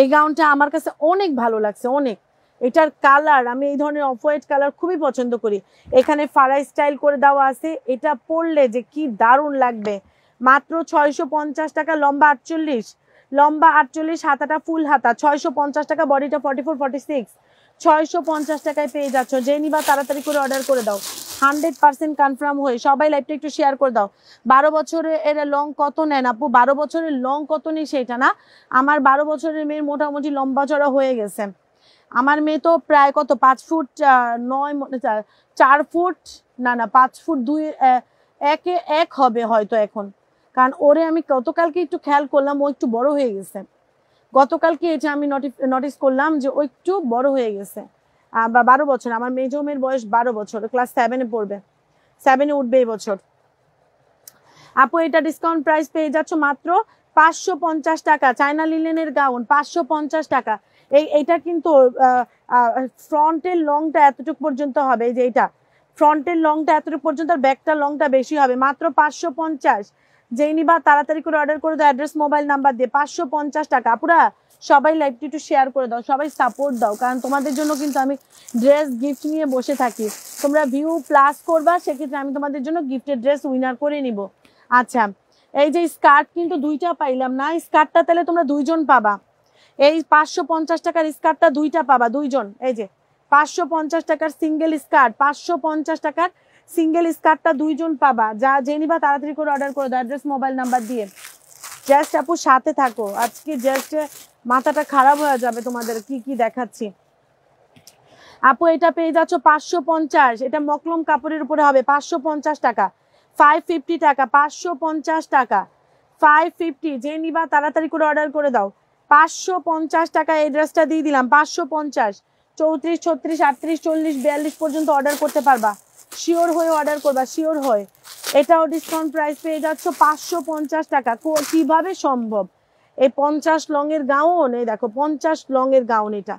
এই গাউনটা আমার কাছে অনেক ভালো লাগছে, অনেক। এটার কালার আমি এই ধরনের অফ হোয়াইট কালার খুবই পছন্দ করি। এখানে ফারাই স্টাইল করে দেওয়া আছে, এটা পরলে যে কি দারুণ লাগবে। মাত্র 650 টাকা, লম্বা 48, লম্বা 48, হাতাটা ফুল হাতা, 650 টাকা, বডিটা 44 46, 650 টাকায় পেয়ে যাচ্ছ। যে নিবা তাড়াতাড়ি করে অর্ডার করে দাও, 100% কনফার্ম হয়ে। সবাই লাইভটা একটু শেয়ার করে দাও। 12 বছরে এর লং কত নেন আপু? 12 বছরের লং কত নেই সেটা না, আমার 12 বছরের মেয়ের মোটামুটি লম্বা চড়া হয়ে গেছে। আমার মেয়ে তো প্রায় কত 5 ফুট 9, 4 ফুট না 5 ফুট 2 একে 1 হবে হয়তো এখন। কারণ ওরে আমি গতকালকে একটু খেয়াল করলাম, ও একটু বড় হয়ে গেছে। গতকালকে এটা আমি নোটিস করলাম যে ও একটু বড় হয়ে গেছে। 12 বছর, আমার মেজো মেয়ের বয়স 12 বছর, ক্লাস 7-এ পড়বে, 7-এ উঠবে এই বছর। আপু এটা ডিসকাউন্ট প্রাইস পেয়ে যাচ্ছ মাত্র 550 টাকা। চায়না লিনেনের গাউন 550 টাকা। এইটা কিন্তু ফ্রন্টের লংটা এতটুকু পর্যন্ত হবে, এই যে এটা ফ্রন্টের লংটা এতটুকু পর্যন্ত, আর ব্যাকটার লংটা বেশি হবে। মাত্র 550। যেই নিবা তাড়াতাড়ি করে অর্ডার করে দাও, অ্যাড্রেস মোবাইল নাম্বার দিয়ে। 550 টাকা। আপুরা সবাই লাইভটি একটু শেয়ার করে দাও, সবাই সাপোর্ট দাও, কারণ তোমাদের জন্য কিন্তু আমি ড্রেস গিফট নিয়ে বসে থাকি। তোমরা ভিউ প্লাস করবা, সেক্ষেত্রে আমি তোমাদের জন্য গিফটের ড্রেস উইনার করে নিব। আচ্ছা, এই যে স্কার্ট কিন্তু দুইটা পাইলাম না, স্কার্টটা তাহলে তোমরা দুইজন পাবা। এই 550 টাকার স্কার্টটা দুইটা পাবা, দুইজন। এই যে 550 টাকার সিঙ্গেল স্কার্ট, 550 টাকার সিঙ্গেল স্কার্টটা দুইজন পাবা। যা যে নিবা তাড়াতাড়ি করে অর্ডার করে দাও, অ্যাড্রেস মোবাইল নাম্বার দিয়ে। জাস্ট আপু সাথে থাকো, আজকে জাস্ট মাথাটা খারাপ হয়ে যাবে তোমাদের কি কি দেখাচ্ছি। আপু এটা পেয়ে যাচ্ছ 550, এটা মকলম কাপড়ের উপরে হবে, 550 টাকা, 550 টাকা, 550 টাকা, 550। যে নিবা তাড়াতাড়ি করে অর্ডার করে দাও। 550 টাকা এই ড্রেসটা দিয়ে দিলাম, 550। 34, 36, 38, 40, 42 পর্যন্ত অর্ডার করতে পারবা, শিওর হয়ে অর্ডার করবা, শিওর হয়ে। এটাও ডিসকাউন্ট প্রাইস পেয়ে যাচ্ছ 550 টাকা। কিভাবে সম্ভব? এই 50 লংয়ের গাউন, এই দেখো 50 লংয়ের গাউন, এটা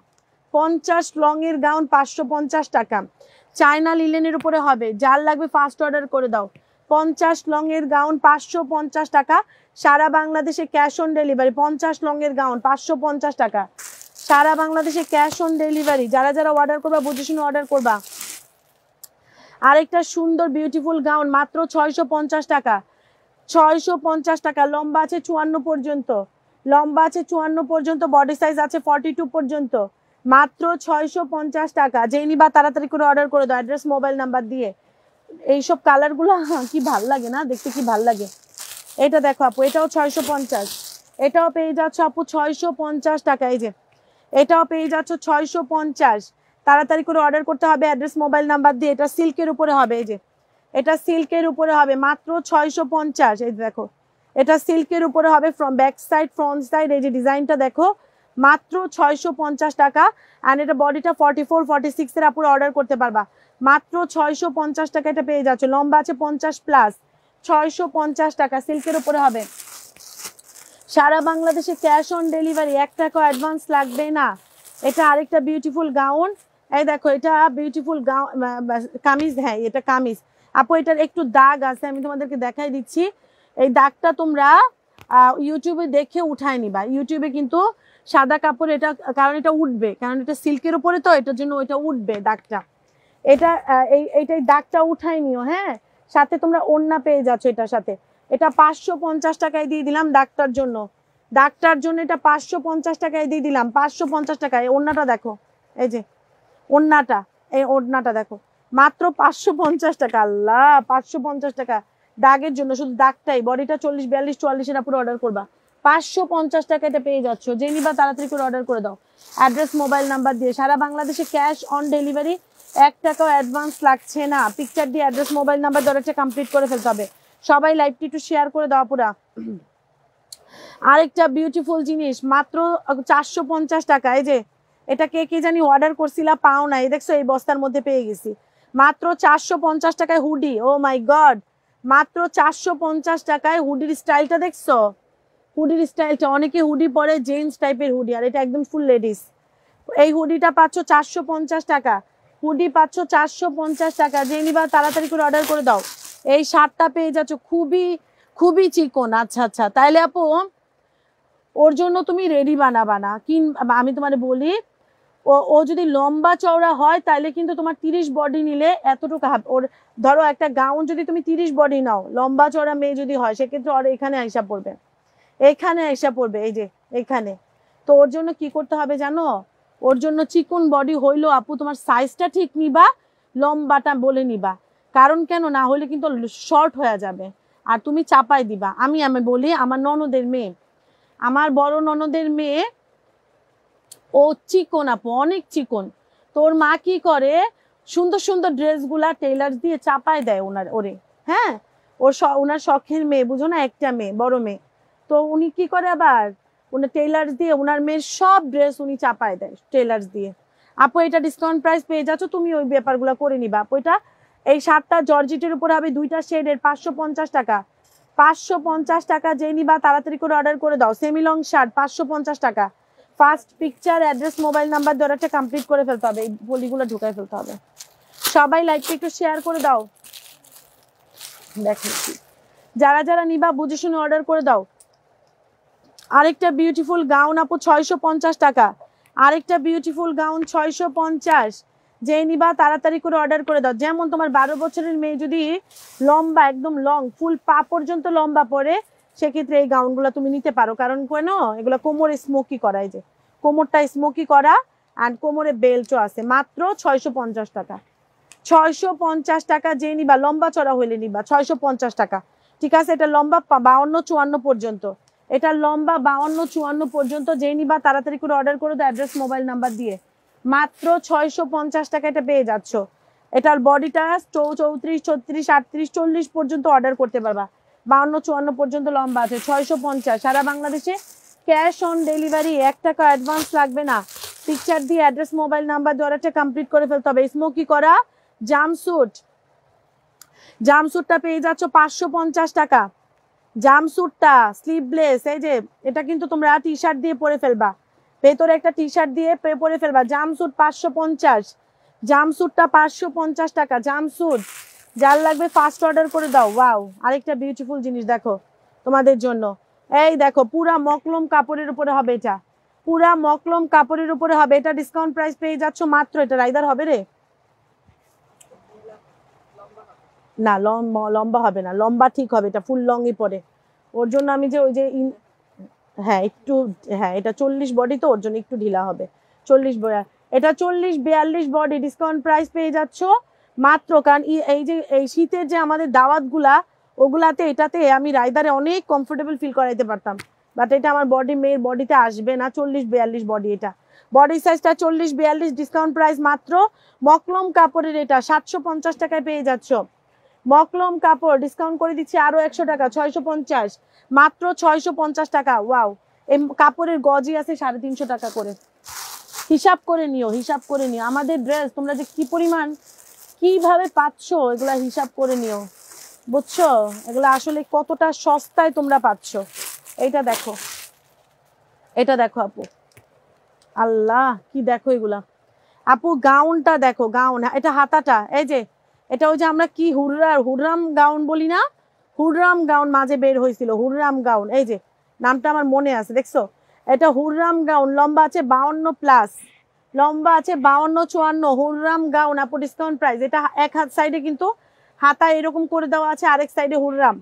50 লংয়ের গাউন 550 টাকা। চায়না লিলেনের উপরে হবে, যার লাগবে ফার্স্ট অর্ডার করে দাও। 50 লংয়ের গাউন 550 টাকা, সারা বাংলাদেশে ক্যাশ অন ডেলিভারি। 50 লংয়ের গাউন 550 টাকা, সারা বাংলাদেশে ক্যাশ অন ডেলিভারি। যারা যারা অর্ডার করবা বুঝে শুনে অর্ডার করবা। আরেকটা সুন্দর বিউটিফুল গাউন মাত্র 650 টাকা, 650 টাকা। লম্বা আছে 54 পর্যন্ত, লম্বা আছে 54 পর্যন্ত, বডি সাইজ আছে 42 পর্যন্ত, মাত্র 650 টাকা। যেই নিবা তাড়াতাড়ি করে অর্ডার করে দাও, অ্যাড্রেস মোবাইল নাম্বার দিয়ে। এইসব কালারগুলো কি ভাল লাগে না দেখতে, কি ভাল লাগে। এটা দেখো আপু, এটাও 650, এটাও পেয়ে যাচ্ছ আপু 650 টাকা। এই যে এটাও পেয়ে যাচ্ছ 650। তাড়াতাড়ি করে অর্ডার করতে হবে, অ্যাড্রেস মোবাইল নাম্বার দিয়ে। এটা সিল্কের উপরে হবে, এই যে এটা সিল্কের উপরে হবে, মাত্র 650। এই দেখো এটা সিল্কের উপরে হবে, from back side front side, এই যে ডিজাইনটা দেখো, মাত্র 650 টাকা। অ্যান্ড এটা বডিটা 44 46 এর আপুরে অর্ডার করতে পারবা, মাত্র 650 টাকা এটা পেয়ে যাচ্ছে। লম্বা আছে 50 প্লাস, 650 টাকা, সিল্কের উপরে হবে। সারা বাংলাদেশে ক্যাশ অন ডেলিভারি, 1 টাকা অ্যাডভান্স লাগবে না। এটা আরেকটা বিউটিফুল গাউন, এই দেখো এটা বিউটিফুল গাউন, কামিজ, হ্যাঁ এটা কামিজ। আপু এটার একটু দাগ আছে, আমি তোমাদেরকে দেখাই দিচ্ছি। এই দাগটা তোমরা ইউটিউবে দেখে উঠায় নিবা। ইউটিউবে কিন্তু সাদা কাপড়, এটা কারণ এটা উঠবে, কারণ এটা সিল্কের উপরে তো, এটার জন্য ওইটা উঠবে দাগটা। এটা এইটাই দাগটা উঠাই নিও, হ্যাঁ। সাথে তোমরা ওড়না পেয়ে যাচ্ছ এটার সাথে। এটা 550 টাকায় দিয়ে দিলাম ডাক্তার জন্য, ডাক্তার জন্য এটা 550 টাকায় দিয়ে দিলাম, 550 টাকায়। ওড়নাটা দেখো, এই যে ওড়নাটা, এই ওড়নাটা দেখো, মাত্র 550 টাকা। আল্লাহ, 550 টাকা দাগের জন্য, শুধু দাগটাই। বডিটা 40 42 44 এর পুরো অর্ডার করবা, 550 টাকা এটা পেয়ে যাচ্ছ। যে নিবা তাড়াতাড়ি করে অর্ডার করে দাও, অ্যাড্রেস মোবাইল নাম্বার দিয়ে। সারা বাংলাদেশে ক্যাশ অন ডেলিভারি, 1 টাকাও অ্যাডভান্স লাগছে না। পিকচার দিয়ে অ্যাড্রেস মোবাইল নাম্বার ধরে কমপ্লিট করে ফেলতে হবে। সবাই লাইভটি একটু শেয়ার করে দাও পুরা। আরেকটা বিউটিফুল জিনিস মাত্র 450 টাকা। এই যে এটা কে জানি অর্ডার করছিলা, পাও না, এই দেখছো এই বস্তার মধ্যে পেয়ে গেছি, মাত্র 450 টাকায় হুডি। ও মাই গড, মাত্র 450 টাকায় হুডির স্টাইলটা দেখছো, হুডির স্টাইলটা। অনেকে হুডি পরে জেন্টস টাইপের হুডি, আর এটা একদম ফুল লেডিস। এই হুডিটা পাচ্ছ 450 টাকা, হুডি পাচ্ছ 450 টাকা। যে নিবা তাড়াতাড়ি করে অর্ডার করে দাও। এই শার্টটা পেয়ে যাচ্ছ, খুবই খুবই চিকন। আচ্ছা আচ্ছা, তাইলে আপু ওর জন্য তুমি রেডি বানাবা না, আমি তোমার বলি, ও যদি লম্বা চওড়া হয় তাহলে কিন্তু তোমার 30 বডি নিলে এতটুকু ওর, ধরো একটা গাউন যদি তুমি 30 বডি নাও, লম্বা চওড়া মেয়ে যদি হয়, সেক্ষেত্রে ওর এখানে আইসা পড়বে, এখানে আইসা পড়বে, এই যে এখানে। তো ওর জন্য কি করতে হবে জানো, ওর জন্য চিকন বডি হইলো আপু তোমার সাইজটা ঠিক নিবা, লম্বাটা বলে নিবা। কারণ কেন, না হলে কিন্তু শর্ট হয়ে যাবে আর তুমি চাপাই দিবা। আমি বলি, আমার ননদের মেয়ে, আমার বড় ননদের মেয়ে, ও চিকন আপু, অনেক চিকন। তোর মা কি করে, সুন্দর সুন্দর ড্রেসগুলা টেইলার দিয়ে চাপায় দেয় ওরে। হ্যাঁ, ওনার শখের মেয়ে, বুঝো না, একটা মেয়ে, বড় মেয়ে। তো উনি কি করে আবার, উনি টেইলার্স দিয়ে ওনার মেয়ের সব ড্রেস উনি চাপায় দেয় টেইলার্স দিয়ে। আপু এটা ডিসকাউন্ট প্রাইস পেয়ে যাচ্ছ, তুমি ওই ব্যাপারগুলো করে নিবা আপু। এটা এই শার্টটা জর্জেটের উপর হবে, 2টা শেডের, 550 টাকা। 550 টাকা যে নিবা তাড়াতাড়ি করে অর্ডার করে দাও। সেমি লং শার্ট 550 টাকা। First picture, address, mobile number দিয়ে অর্ডারটা কমপ্লিট করে ফেলতে হবে, এই বলিগুলো ঢুকাই ফেলতে হবে। সবাই লাইভটা একটু শেয়ার করে দাও। দেখেছি যারা যারা নিবা বুঝে শুনে অর্ডার করে দাও। আরেকটা বিউটিফুল গাউন আপু 650 টাকা। আরেকটা বিউটিফুল গাউন 650, যে নিবা তাড়াতাড়ি করে অর্ডার করে দাও। যেমন তোমার 12 বছরের মেয়ে যদি লম্বা, একদম লং, ফুল পা পর্যন্ত লম্বা পরে, সেক্ষেত্রে এই গাউনগুলো তুমি নিতে পারো। কারণ কেন, এগুলো কোমরে স্মোকি করা, এই যে কোমরটা স্মোকি করা, আর কোমরে বেল্টও আছে। মাত্র 650 টাকা। 650 টাকা যে নিবা, লম্বা চড়া হইলে নিবা 650 টাকা। ঠিক আছে, এটা লম্বা 52-54 পর্যন্ত, এটা লম্বা 52-54 পর্যন্ত, যে নিবা তাড়াতাড়ি করে অর্ডার করে দাও অ্যাড্রেস, মোবাইল নাম্বার দিয়ে। মাত্র 650 টাকা এটা পেয়ে যাচ্ছ। এটার বডিটা 34, 36, 38, 40 পর্যন্ত অর্ডার করতে পারবা। 52-54 পর্যন্ত লম্বা আছে। 650 সারা বাংলাদেশে, ক্যাশ অন ডেলিভারি, 1 টাকা অ্যাডভান্স লাগবে না। পিকচার দিয়ে অ্যাড্রেস, মোবাইল নাম্বার দিয়ে অর্ডারটা কমপ্লিট করে ফেলতে হবে। স্মোকি করা জামস্যুট, জামস্যুটটা পেয়ে যাচ্ছ 550 টাকা। জামস্যুটটা স্লিভলেস, এই যে এটা কিন্তু তোমরা টি শার্ট দিয়ে পরে ফেলবা, ভেতরে একটা টি শার্ট দিয়ে পরে ফেলবা। জামস্যুট 550, জামস্যুটটা 550 টাকা। জামস্যুট যার লাগবে ফার্স্ট অর্ডার করে দাও। ওয়াও, আরেকটা বিউটিফুল জিনিস দেখো তোমাদের জন্য। এই দেখো, পুরা মকলম কাপড়ের উপরে হবে, এটা পুরা মকলম কাপড়ের উপরে হবে। এটা ডিসকাউন্ট প্রাইস পেয়ে যাচ্ছ মাত্র, এটা রাইদার হবে রে না, লম্বা হবে না, লম্বা ঠিক হবে, এটা ফুল লংই পরে। ওর জন্য আমি যে ওই যে হ্যাঁ একটু, হ্যাঁ এটা 40 বডি, তো ওর জন্য একটু ঢিলা হবে। 40, এটা 40-42 বডি, ডিসকাউন্ট প্রাইস পেয়ে যাচ্ছ মাত্র। কারণ এই যে এই শীতের যে আমাদের দাওয়াতগুলা, ওগুলাতে এটাতে আমি রাইদারে অনেক কমফোর্টেবল ফিল করাইতে পারতাম, বাট এটা আমার বডি, মেয়ের বডিতে আসবে না। 40-42 বডি, এটা বডি সাইজটা 40-42, ডিসকাউন্ট প্রাইস মাত্র। মকলম কাপড়ের এটা 750 টাকায় পেয়ে যাচ্ছ। মকলম কাপড় ডিসকাউন্ট করে দিচ্ছি আরো 100 টাকা, 650, মাত্র 650 টাকা। ওয়াও, এই কাপড়ের গজি আছে 350 টাকা করে। হিসাব করে নিও, হিসাব করে নিও। আমাদের ড্রেস তোমরা যে কি পরিমাণ কিভাবে পাচ্ছ, এগুলা হিসাব করে নিও, বুঝছো? এগুলা আসলে কতটা সস্তায় তোমরা পাচ্ছ। এইটা দেখো, এটা দেখো আপু, আল্লাহ কি দেখো এগুলা আপু। গাউনটা দেখো, গাউন, এটা হাতাটা, এই যে এটা ওই যে আমরা কি হুররাম গাউন বলি না, হুররাম গাউন মাঝে বের হয়েছিল, হুররাম গাউন, এই যে নামটা আমার মনে আছে, দেখছো? এটা হুররাম গাউন, লম্বা আছে 52+, লম্বা আছে 52-54, হুররাম গাউন আপু, ডিসকাউন্ট প্রাইস। এটা এক হাত সাইডে কিন্তু হাতা এরকম করে দেওয়া আছে, আরেক সাইডে হুররাম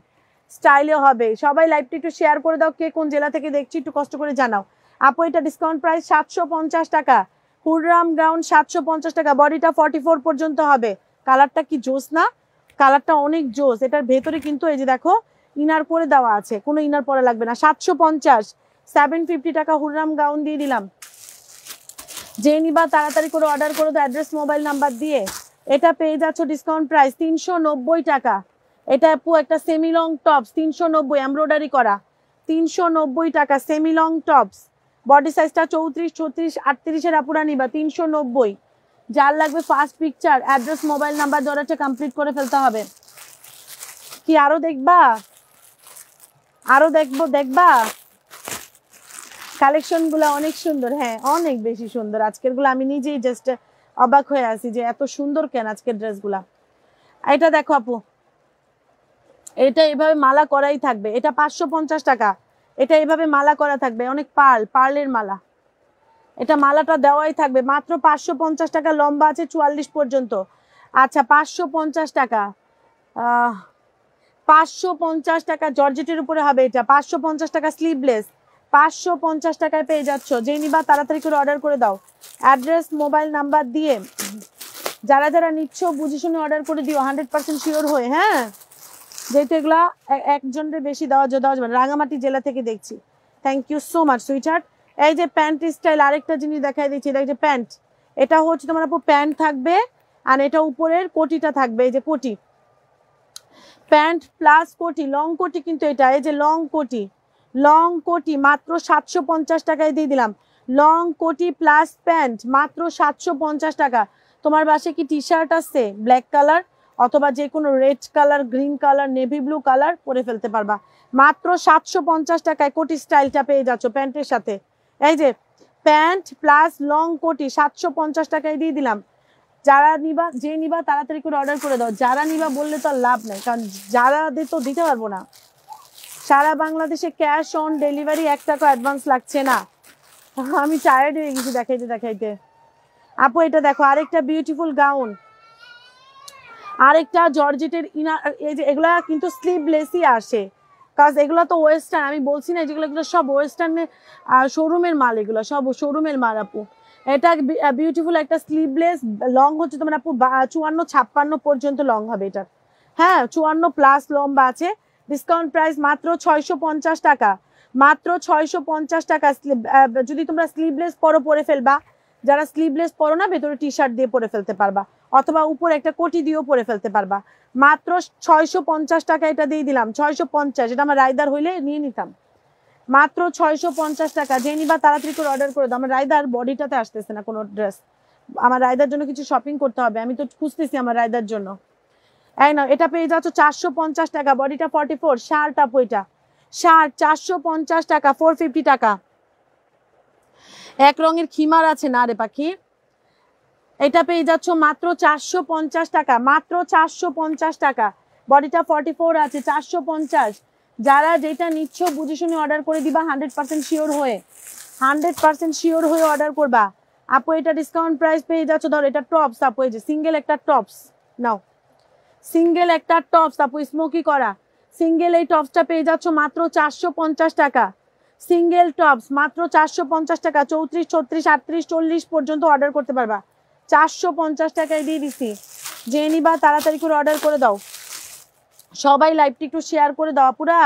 স্টাইলে হবে। সবাই লাইভটা একটু শেয়ার করে দাও, কে কোন জেলা থেকে দেখছি একটু কষ্ট করে জানাও আপু। এটা ডিসকাউন্ট প্রাইস 750 টাকা, হুররাম গাউন 750 টাকা। বডিটা 44 পর্যন্ত হবে। কালারটা কি জোস না, কালারটা অনেক জোস। এটার ভেতরে কিন্তু এই যে দেখো ইনার করে দেওয়া আছে, কোনো ইনার পরা লাগবে না। 750, 750 টাকা হুররাম গাউন দিয়ে দিলাম। যে নিবা তাড়াতাড়ি করে অর্ডার করে দাও অ্যাড্রেস, মোবাইল নাম্বার দিয়ে। এটা পেয়ে যাচ্ছ ডিসকাউন্ট প্রাইস 390 টাকা। এটা আপু একটা সেমি লং টপস, 390, এমব্রয়ডারি করা, 390 টাকা সেমি লং টপস। বডি সাইজটা 34, 36, 38 আপুরা নিবা 390। যার লাগবে first picture, address, mobile number, অর্ডারটা কমপ্লিট করে ফেলতে হবে। কি আরো দেখবা, আরো দেখবা কালেকশন গুলা অনেক সুন্দর, হ্যাঁ অনেক বেশি সুন্দর আজকের গুলো। আমি নিজেই জাস্ট অবাক হয়ে আছি যে এত সুন্দর কেন আজকের ড্রেস গুলা। এটা দেখো আপু, এটা এভাবে মালা করাই থাকবে, এটা 550 টাকা। এটা এভাবে মালা করা থাকবে, অনেক পার্লের মালা। এটা মালাটা দেওয়াই থাকবে মাত্র 550 টাকা, লম্বা আছে 44 পর্যন্ত। আচ্ছা 550 টাকা, 550 টাকা জর্জেটের উপরে হবে এটা, 550 টাকা স্লিভলেস, 550 টাকায় পেয়ে যাচ্ছ। যে নিবা তাড়াতাড়ি করে অর্ডার করে দাও, অ্যাড্রেস মোবাইল নাম্বার দিয়ে। যারা যারা নিচ্ছ বুঝে শুনে অর্ডার করে দিও, 100% শিওর হয়ে। হ্যাঁ, যেহেতু এগুলা একজনের বেশি দেওয়া যাবে, রাঙামাটি জেলা থেকে দেখছি। Thank you so much sweetheart. এই যে প্যান্ট স্টাইল, আরেকটা জিনিস দেখাই দিচ্ছি, এটা যে প্যান্ট, এটা হচ্ছে তোমার আপু প্যান্ট থাকবে, আর এটা উপরের কোটিটা থাকবে, এই যে কোটি, প্যান্ট প্লাস কোটি, লং কোটি কিন্তু এটা, এই যে লং কোটি, লং কোটি মাত্র 750 টাকায় দিয়ে দিলাম। লং কোটি প্লাস প্যান্ট মাত্র 750 টাকা। তোমার বাসায় কি টি শার্ট আছে ব্ল্যাক কালার, অথবা যে কোনো red colour, green colour, navy blue colour পরে ফেলতে পারবা। মাত্র 750 টাকায় কোটি স্টাইলটা পেয়ে যাচ্ছ প্যান্টের সাথে। এই যে প্যান্ট প্লাস লং কোটি 750 টাকায় দিয়ে দিলাম। যারা নিবা, যে নিবা তাড়াতাড়ি করে অর্ডার করে দাও। যারা নিবা বললে তো আর লাভ নেই, কারণ যারা তো দিতে পারবো না। সারা বাংলাদেশে ক্যাশ অন ডেলিভারি, 1 টাকা অ্যাডভান্স লাগছে না। আমি টায়ার্ড হয়ে গেছি দেখাইতে দেখাইতে। আপু এটা দেখো, আরেকটা বিউটিফুল গাউন, আরেকটা জর্জেটের ইনার। এই যে এগুলা কিন্তু স্লিভলেসই আসে, কাজ এগুলো তো ওয়েস্টার্ন, আমি বলছি না যেগুলো, এগুলো সব ওয়েস্টার্নের শোরুমের মাল, এগুলো সব শোরুমের মাল আপু। এটা বিউটিফুল একটা স্লিভলেস, লং হচ্ছে তোমার আপু 54-56 পর্যন্ত লং হবে এটা। হ্যাঁ 54 প্লাস লম্বা আছে। ডিসকাউন্ট প্রাইস মাত্র 650 টাকা, মাত্র 650 টাকা। যদি তোমরা স্লিভলেস পরে ফেলবা, যারা স্লিভলেস পরো না, ভেতরে টি শার্ট দিয়ে পরে ফেলতে পারবা, অথবা উপরে একটা কোটি দিয়েও পরে ফেলতে পারবা। মাত্র 650 টাকা এটা দিয়ে দিলাম, 650। এটা আমার রাইদার হইলে নিয়ে নিতাম। মাত্র 650 টাকা। যে নিবা তাড়াতাড়ি করে অর্ডার করে দাও। আমার রাইদার বডিটাতে আসতেছে না কোনো ড্রেস, আমার রাইদার জন্য কিছু শপিং করতে হবে, আমি তো খুঁজতেছি আমার রাইদার জন্য। এই না, এটা পেয়ে যাচ্ছ 450 টাকা, বডিটা 44, শার্ট আপু এটা শার্ট 450 টাকা, 450 টাকা। এক রঙের খিমার আছে না রে পাখি, এটা পেয়ে যাচ্ছ মাত্র 450 টাকা, মাত্র 450 টাকা। বডিটা 44 আছে, 450। যারা যেটা নিচ্ছ বুঝে শুনে অর্ডার করে দিবা, 100% শিওর হয়ে, 100% শিওর হয়ে অর্ডার করবা আপু। এটা ডিসকাউন্ট প্রাইস পেয়ে যাচ্ছ, ধর এটা টপস আপু, এই যে সিঙ্গেল একটা টপস নাও, সিঙ্গেল একটা টপস আপু, স্মোকি করা সিঙ্গেল, এই টপসটা পেয়ে যাচ্ছ মাত্র 450 টাকা। সিঙ্গেল টপস মাত্র 450 টাকা। 34, 36, 38, 40 পর্যন্ত অর্ডার করতে পারবা, 450 টাকায় দিয়ে দিছি। যে নিবা তাড়াতাড়ি করে অর্ডার করে দাও। সবাই লাইভটি একটু শেয়ার করে দাও আপুরা,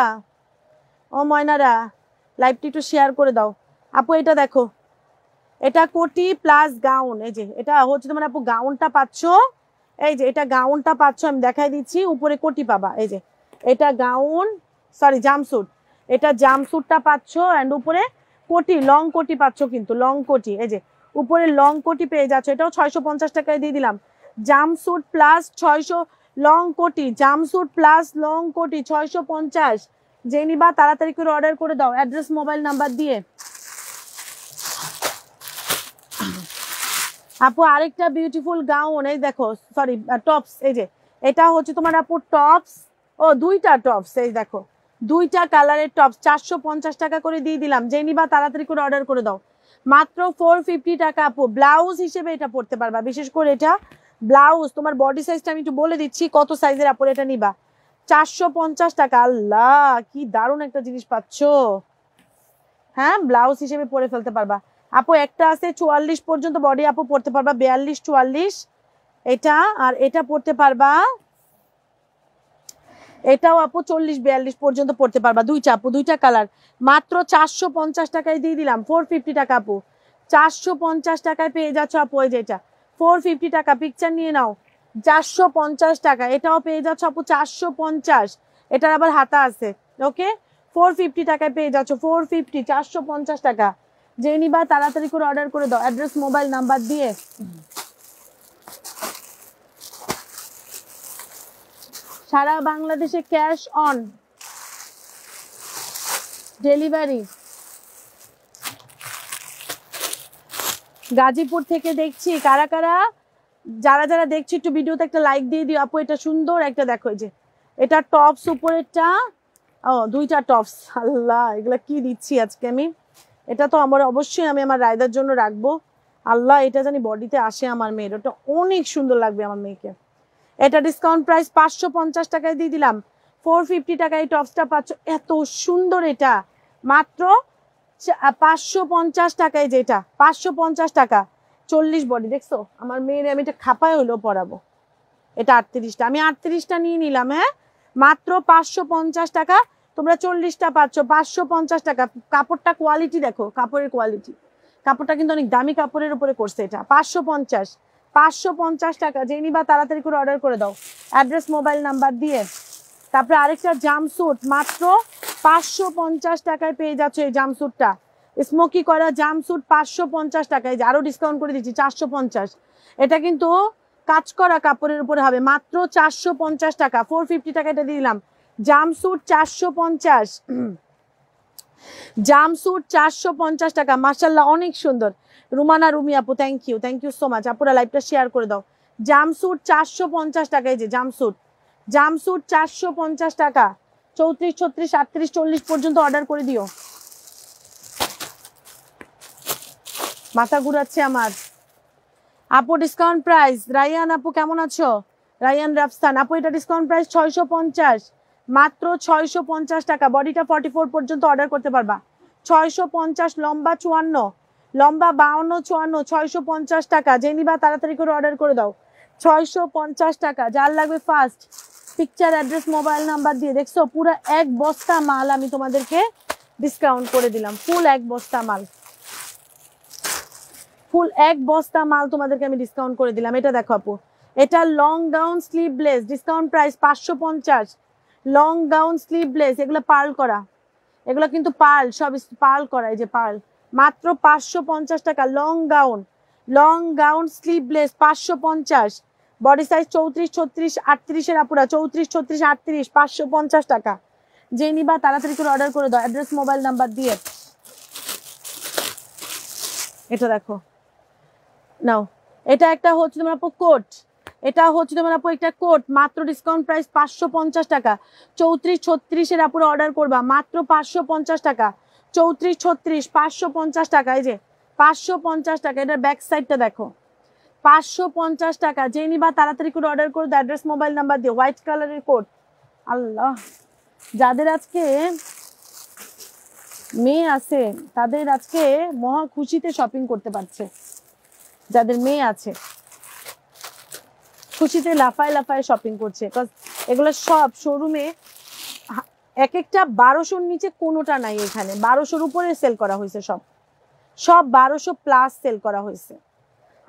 ও ময়নারা লাইভটি একটু শেয়ার করে দাও আপু। এটা দেখো, এটা কোটি প্লাস গাউন, এই যে এটা হচ্ছে তোমার আপু গাউনটা পাচ্ছ, এই যে এটা গাউনটা পাচ্ছ, আমি দেখাই দিচ্ছি। উপরে কোটি পাবা, এই যে এটা গাউন, সরি জামস্যুট, এটা জামস্যুটটা পাচ্ছ, অ্যান্ড উপরে কোটি, লং কোটি পাচ্ছ, কিন্তু লং কোটি, এই যে উপরে লং কোটি পেয়ে যাচ্ছ। এটাও 650 টাকায় দিয়ে দিলাম। জামস্যুট প্লাস 600, লং কোটি, জামস্যুট প্লাস লং কোটি 650। যে নিবা তাড়াতাড়ি করে অর্ডার করে দাও, অ্যাড্রেস মোবাইল নাম্বার দিয়ে। আপু আরেকটা বিউটিফুল গাউন, এই দেখো, সরি টপস, এই যে এটা হচ্ছে তোমার আপু টপস, ও দুইটা টপস, এই দেখো দুইটা কালারের টপস, 450 টাকা করে দিয়ে দিলাম। যে নিবা তাড়াতাড়ি করে অর্ডার করে দাও, মাত্র 450 টাকা আপু। ব্লাউজ হিসেবে এটা পড়তে পারবা, বিশেষ করে এটা ব্লাউজ, তোমার বডি সাইজটা আমি একটু বলে দিচ্ছি কত সাইজের আপু এটা নিবা। 450 টাকা। আল্লাহ কি দারুণ একটা জিনিস পাচ্ছ। হ্যাঁ ব্লাউজ হিসেবে পরে ফেলতে পারবা আপু। একটা আছে 44 পর্যন্ত বডি আপু পড়তে পারবা, 42, 44 এটা, আর এটা পড়তে পারবা, এটাও আপু 40, 42 পর্যন্ত পড়তে পারবা। দুইটা আপু, দুইটা কালার, মাত্র 450 টাকায় দিয়ে দিলাম। 450 টাকা আপু, 450 টাকায় পেয়ে যাচ্ছ আপু। এই যে এটা 450 টাকা, পিকচার নিয়ে নাও। 450 টাকা, এটাও পেয়ে যাচ্ছ আপু 450। এটার আবার হাতা আছে, ওকে। 450 টাকায় পেয়ে যাচ্ছ, 450, 450 টাকা। যে নিবা তাড়াতাড়ি করে অর্ডার করে দাও, অ্যাড্রেস মোবাইল নাম্বার দিয়ে। সারা বাংলাদেশে ক্যাশ অন ডেলিভারি। গাজীপুর থেকে দেখছি, কারা কারা, যারা যারা দেখছি একটু ভিডিওতে একটা লাইক দিয়ে দিও আপু। এটা সুন্দর একটা দেখো, এই যে এটা টপস উপরেরটা, ও দুইটা টপস। আল্লাহ এগুলা কি দিচ্ছি আজকে আমি, এটা তো আমার অবশ্যই আমি আমার রায়দার জন্য রাখবো। আল্লাহ, এটা জানি বডিতে আসে আমার মেয়ের, ওটা অনেক সুন্দর লাগবে আমার মেয়েকে। এটা ডিসকাউন্ট প্রাইস 550 টাকায় দিয়ে দিলাম। 450 টাকায় টপসটা পাচ্ছ, এত সুন্দর এটা মাত্র 550 টাকায়। যেটা 550 টাকা, 40 বডি। দেখছো আমার মেয়ের আমি এটা খাপায় হলেও পরাবো। এটা 38টা, আমি 38টা নিয়ে নিলাম। হ্যাঁ, মাত্র 550 টাকা। তোমরা 40টা পাচ্ছ 550 টাকা। কাপড়টা কোয়ালিটি দেখো, কাপড়ের কোয়ালিটি, কাপড়টা কিন্তু অনেক দামি কাপড়ের উপরে করছে এটা। 550 টাকা। যে নিবা তাড়াতাড়ি করে অর্ডার করে দাও, অ্যাড্রেস মোবাইল নাম্বার দিয়ে। তারপরে আরেকটা জামস্যুট মাত্র 550 টাকায় পেয়ে যাচ্ছে। এই জামস্যুটটা স্মোকি করা জামস্যুট 550 টাকায়, আরো ডিসকাউন্ট করে দিচ্ছি 450। এটা কিন্তু কাজ করা কাপড়ের উপরে হবে, মাত্র 450 টাকা। 450 টাকা এটা দিলাম। জামস্যুট 450, জামস্যুট 450 টাকা। মাশাআল্লাহ অনেক সুন্দর। রুমানা রুমি আপু, থ্যাংক ইউ সো মাচ। আপুরা লাইভটা শেয়ার করে দাও। জামস্যুট 450 টাকায়, যে জামস্যুট, জামস্যুট 450 টাকা। 34, 36, 38, 40 পর্যন্ত অর্ডার করে দিও। মাথা ঘুরাচ্ছে আমার। আপু ডিসকাউন্ট প্রাইস, রায়ান আপু কেমন আছো? রায়ান রাফসান আপু, এটা ডিসকাউন্ট প্রাইস 650, মাত্র 650 টাকা। বডিটা 44 পর্যন্ত অর্ডার করতে পারবা। 650, লম্বা 54, লম্বা 52, 54, 650 টাকা। যে নিবা তাড়াতাড়ি করে অর্ডার করে দাও। 650 টাকা। যার লাগবে first picture, address, mobile number দিয়ে। দেখছো পুরো এক বস্তা মাল আমি তোমাদেরকে ডিসকাউন্ট করে দিলাম। ফুল এক বস্তা মাল, ফুল এক বস্তা মাল তোমাদেরকে আমি ডিসকাউন্ট করে দিলাম। এটা দেখো আপু, এটা long gown sleeveless, discount price 550। Long gown sleeveless, এগুলো পার্ল করা, এগুলো কিন্তু পার্ল, সব পার্ল করা, এই যে পার্ল। মাত্র 550 টাকা। Long gown, long gown sleeveless 550। Body size 34, 36, 38 এর আপুরা, 34, 36, 38, 550 টাকা। যে নিবা তাড়াতাড়ি করে অর্ডার করে দাও, অ্যাড্রেস, মোবাইল নাম্বার দিয়ে। এটা দেখো, নাও। এটা একটা হচ্ছে তোমার আপু কোট, এটা হচ্ছে তোমার আপু একটা কোট, মাত্র ডিসকাউন্ট প্রাইস 550 টাকা। 34, 36 এর আপুরা অর্ডার করবা, মাত্র 550 টাকা। 34, 36, 550 টাকা। এই যে 550 টাকা। এটার ব্যাক সাইডটা দেখো, 550 টাকা। যে নিবা তাড়াতাড়ি করে অর্ডার করে দাও, অ্যাড্রেস, মোবাইল নাম্বার দিয়ে। হোয়াইট কালারের কোট। আল্লাহ, যাদের আজকে মেয়ে আছে তাদের আজকে মহা খুশিতে শপিং করতে পারছে। যাদের মেয়ে আছে খুশিতে লাফায় লাফায় শপিং করছে। এগুলো সব শোরুমে এক একটা 1200-র নিচে কোনোটা নাই। এখানে 1200-র উপরে সেল করা হয়েছে, সব 1200 প্লাস সেল করা হয়েছে।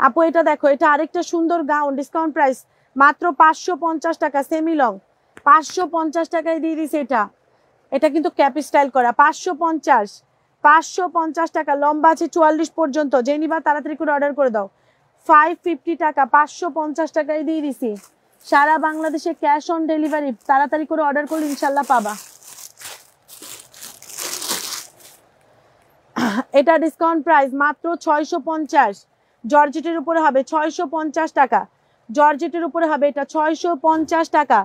আপু এটা দেখো, এটা আরেকটা সুন্দর গাউন, ডিসকাউন্ট প্রাইস মাত্র 550 টাকা। সেমি লং 550 টাকায় দিয়ে দিছে এটা। এটা কিন্তু ক্যাপ স্টাইল করা। 550 টাকা। লম্বা আছে 44 পর্যন্ত। যে নিবা তাড়াতাড়ি করে অর্ডার করে দাও। 550 টাকা, 550 টাকায় দিয়ে দিছি। সারা বাংলাদেশে ক্যাশ অন ডেলিভারি। তাড়াতাড়ি করে অর্ডার করলে ইনশাল্লাহ পাবা। এটা ডিসকাউন্ট প্রাইস মাত্র 650। জর্জেটের উপরে হবে 650 টাকা। জর্জেটের উপরে হবে এটা 650 টাকা।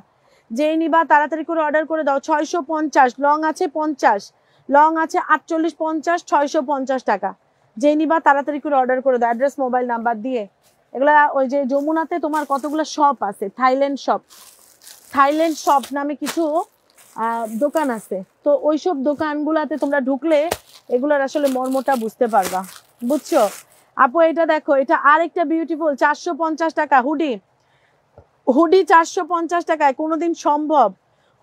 যেই নিবা তাড়াতাড়ি করে অর্ডার করে দাও। 650। লং আছে 50, লং আছে 48, 50, 650 টাকা। যেই নিবা তাড়াতাড়ি করে অর্ডার করে দাও, অ্যাড্রেস, মোবাইল নাম্বার দিয়ে। এগুলা ওই যে যমুনাতে তোমার কতগুলো শপ আছে, থাইল্যান্ড শপ, থাইল্যান্ড শপ নামে কিছু দোকান আছে। তো ওইসব দোকানগুলাতে তোমরা ঢুকলে এগুলার আসলে মর্মটা বুঝতে পারবা, বুঝছো আপু? এটা দেখো, এটা আরেকটা বিউটিফুল 450 টাকা হুডি। হুডি 450 টাকায় কোনোদিন সম্ভব?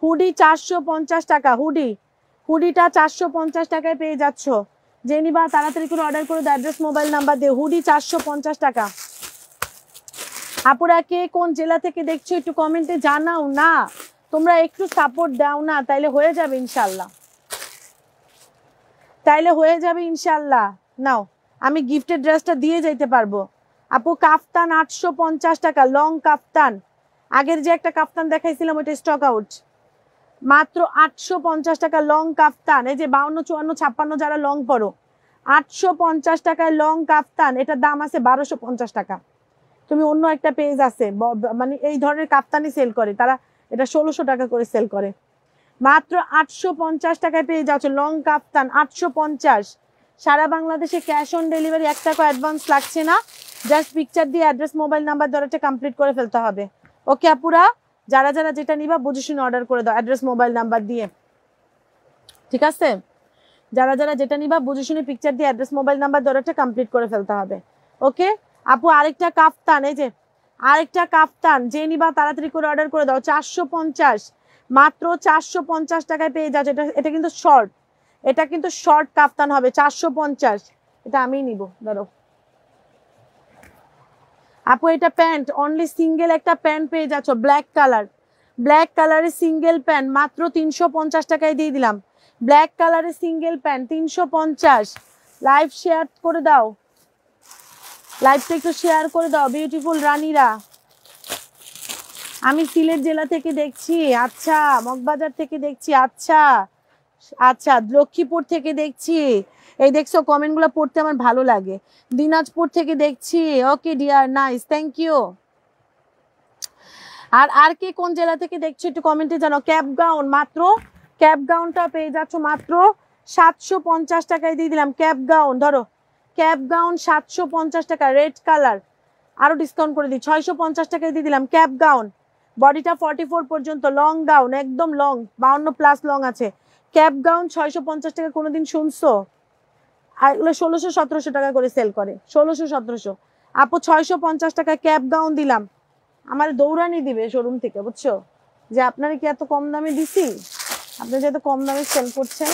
হুডি 450 টাকা। হুডি, হুডিটা 450 টাকায় পেয়ে যাচ্ছ। যে নিবা তাড়াতাড়ি করে অর্ডার করে দাও, অ্যাড্রেস, মোবাইল নাম্বার দিয়ে। হুডি 450 টাকা। আপুরা কে কোন জেলা থেকে দেখছো একটু কমেন্টে জানাও না, তোমরা একটু সাপোর্ট দাও না, তাইলে হয়ে যাবে ইনশাল্লাহ, তাইলে হয়ে যাবে ইনশাল্লাহ। নাও, আমি গিফটের ড্রেসটা দিয়ে যাইতে পারবো। আপু কাফতান 850 টাকা। লং কাফতান, আগের যে একটা কাফতান দেখাইছিলাম ওইটা স্টক আউট। মাত্র 850 টাকা লং কাফতান। এই যে 52, 54, 56 যারা লং পরো, 850 টাকায় লং কাফতান। এটার দাম আছে 1250 টাকা। তুমি অন্য একটা পেজ আছে মানে এই ধরনের কাফতানি সেল করে, তারা এটা 1600 টাকা করে সেল করে। মাত্র 850 টাকায় পেয়ে যাচ্ছ লং কাফতান। 850। সারা বাংলাদেশে ক্যাশ অন ডেলিভারি, 1 টাকা অ্যাডভান্স লাগছে না, জাস্ট পিকচার দিয়ে অ্যাড্রেস মোবাইল নাম্বার ধরে কমপ্লিট করে ফেলতে হবে। ওকে আপুরা, যারা যারা যেটা নিবা বুঝে শুনে অর্ডার করে দাও অ্যাড্রেস মোবাইল নাম্বার দিয়ে, ঠিক আছে? যারা যারা যেটা নিবা বুঝে শুনে পিকচার দিয়ে অ্যাড্রেস মোবাইল নাম্বার ধরে কমপ্লিট করে ফেলতে হবে। ওকে আপু, আরেকটা কাফতান, এই যে আরেকটা কাফতান, যে নিবা তাড়াতাড়ি করে অর্ডার করে দাও। 450, মাত্র 450 টাকায় পেয়ে যাচ্ছে। এটা কিন্তু শর্ট, এটা কিন্তু শর্ট কাফতান হবে, 450। এটা আমিই নিব, ধরো আপু। এটা প্যান্ট, অনলি সিঙ্গেল একটা প্যান্ট পেয়ে যাচ্ছ, ব্ল্যাক কালার, ব্ল্যাক কালারের সিঙ্গেল প্যান্ট মাত্র 350 টাকায় দিয়ে দিলাম। ব্ল্যাক কালারের সিঙ্গেল প্যান্ট 350। লাইভ শেয়ার করে দাও, লাইভটা একটু শেয়ার করে দাও বিউটিফুল রানীরা। আমি সিলেট জেলা থেকে দেখছি, আচ্ছা মগবাজার থেকে দেখছি, আচ্ছা আচ্ছা লক্ষ্মীপুর থেকে দেখছি। এই দেখছো কমেন্টগুলো পড়তে আমার ভালো লাগে। দিনাজপুর থেকে দেখছি, okay dear, nice, thank you. আর কে কোন জেলা থেকে দেখছো একটু কমেন্টে জানো। ক্যাপ গাউন, মাত্র ক্যাপ গাউনটা পেয়ে যাচ্ছ মাত্র 750 টাকায় দিয়ে দিলাম। ক্যাপ গাউন ধরো, ক্যাপ গাউন 750 টাকা, রেড কালার, আরো ডিসকাউন্ট করে দিই, 650 টাকায় দিয়ে দিলাম। ক্যাপ গাউন, বডিটা 44 পর্যন্ত, লং গাউন, একদম লং, 52+ লং আছে। ক্যাপ গাউন 650 টাকা, কোনোদিন শুনছো? আর এগুলো 1600-1700 টাকা করে সেল করে, 1600-1700। আপু 650 টাকা ক্যাপ গাউন দিলাম। আমার দৌড়ানি দিবে শোরুম থেকে, বুঝছো, যে আপনারা কি এত কম দামে দিছি, আপনি যে এত কম দামে সেল করছেন।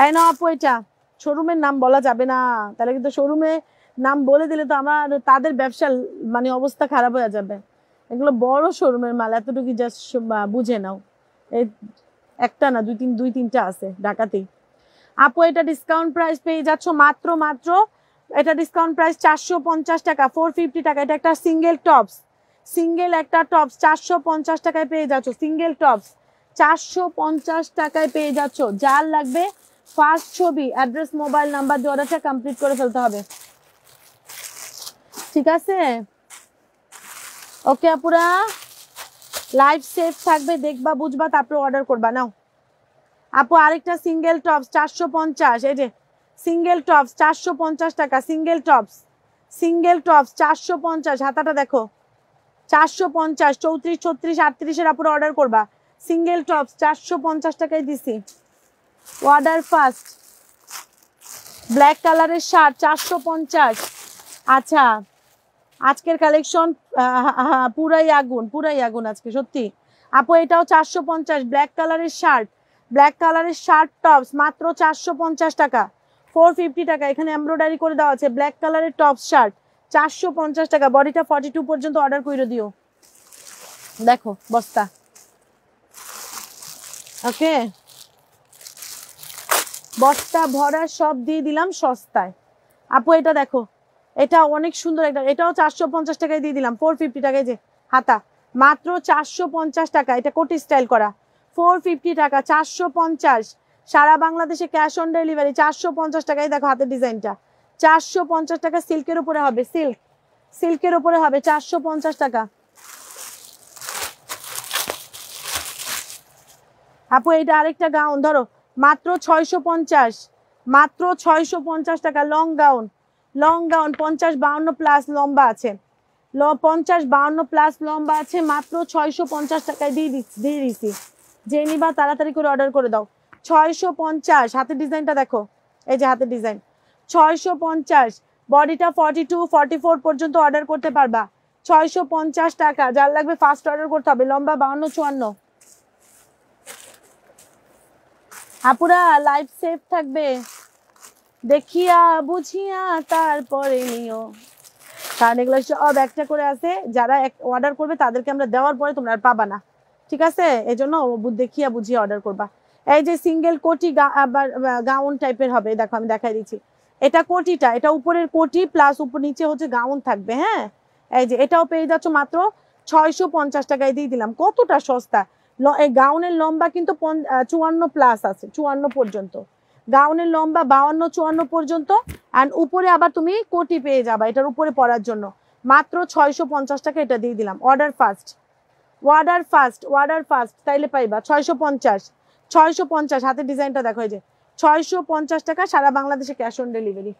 এই না আপু, এটা শোরুমের নাম বলা যাবে না, তাহলে কিন্তু শোরুমে নাম বলে দিলে তো আমার তাদের ব্যবসার মানে অবস্থা খারাপ হয়ে যাবে। এগুলো বড় শোরুমের মাল, এতটুকু জাস্ট বুঝে নাও। এই একটা না, দুই তিনটা আছে ঢাকাতেই। আপু এটা ডিসকাউন্ট প্রাইস পেয়ে যাচ্ছ মাত্র মাত্র, এটা ডিসকাউন্ট প্রাইস 450 টাকা, 450 টাকা। এটা একটা সিঙ্গেল টপস, সিঙ্গেল একটা টপস 450 টাকায় পেয়ে যাচ্ছ। সিঙ্গেল টপস 450 টাকায় পেয়ে যাচ্ছ। যার লাগবে ফার্স্ট ছবি, অ্যাড্রেস, মোবাইল নাম্বার দিয়ে অর্ডারটা কমপ্লিট করে ফেলতে হবে, ঠিক আছে? ওকে আপুরা, লাইভ সেভ থাকবে, দেখবা বুঝবা তারপরে অর্ডার করবা। নাও আপু আরেকটা সিঙ্গেল টপস 450, এই যে সিঙ্গেল টপস 450 টাকা, সিঙ্গেল টপস, সিঙ্গেল টপস 450। হাতাটা দেখো, 450, 34, 36, 38-এর আপুরা অর্ডার করবা। সিঙ্গেল টপস 450 টাকায় দিছি। অর্ডার ফার্স্ট, ব্ল্যাক কালারের শার্ট 450। আচ্ছা আজকের কালেকশন পুরাই আগুন, পুরাই আগুন আজকে সত্যি। আপু এটাও 450, ব্ল্যাক কালারের শার্ট, ব্ল্যাক কালারের শার্ট টপস মাত্র 450 টাকা, 450 টাকা। এখানে এমব্রয়ডারি করে দেওয়া আছে, ব্ল্যাক কালারের টপস শার্ট 450 টাকা। বডিটা 42 পর্যন্ত অর্ডার করে দিও, দেখো বস্তা। ওকে, বস্তা ভরা সব দিয়ে দিলাম সস্তায়। আপু এটা দেখো, এটা অনেক সুন্দর একটা, এটাও 450 টাকায় দিয়ে দিলাম, 450 টাকায়। যে হাতা মাত্র 450 টাকা, এটা কোটি স্টাইল করা, 450 টাকা, 450। সারা বাংলাদেশে ক্যাশ অন ডেলিভারি, 450 টাকায়। দেখো হাতের ডিজাইনটা, 450 টাকা, সিল্কের উপরে হবে, সিল্ক, সিল্কের উপরে হবে, 450 টাকা। আপু এইটা আরেকটা গাউন ধরো, মাত্র 650, মাত্র 650 টাকা। লং গাউন, লং গাউন 50-52+ লম্বা আছে, 50-52+ লম্বা আছে, মাত্র 650 টাকায় দিয়ে দিচ্ছি। যে নিবা তাড়াতাড়ি করে অর্ডার করে দাও। 650। হাতের ডিজাইনটা দেখো, এই যে হাতের ডিজাইন, 650। বডিটা 42, 44 পর্যন্ত অর্ডার করতে পারবা, 650 টাকা। যার লাগবে ফার্স্ট অর্ডার করতে হবে। লম্বা 52-54। আপুরা লাইভ সেভ থাকবে, দেখিয়া বুঝিয়া তারপরে নিও, কারণ এগুলো সব একটা করে আছে। যারা অর্ডার করবে তাদেরকে আমরা দেওয়ার পরে তোমরা আর পাবা না, ঠিক আছে? এই জন্য দেখিয়া বুঝিয়া অর্ডার করবা। এই যে সিঙ্গেল কোটি আবার গাউন টাইপের হবে, দেখো আমি দেখাই দিচ্ছি। এটা কোটিটা, এটা উপরের কোটি প্লাস উপর নিচে হচ্ছে গাউন থাকবে। হ্যাঁ, এই যে এটাও পেয়ে যাচ্ছ মাত্র 650 টাকায় দিয়ে দিলাম। কতটা সস্তা! এই গাউনের লম্বা কিন্তু 54+ আছে, 54 পর্যন্ত। গাউনের লম্বা 52-54 পর্যন্ত। অ্যান্ড উপরে আবার তুমি কোটি পেয়ে যাবা এটার উপরে পরার জন্য, মাত্র 650 টাকা। এটা দিয়ে দিলাম। Order first, order first, order first, তাইলে পাইবা 650, 650। হাতের ডিজাইনটা দেখো, এই যে 650 টাকা, সারা বাংলাদেশে cash on delivery.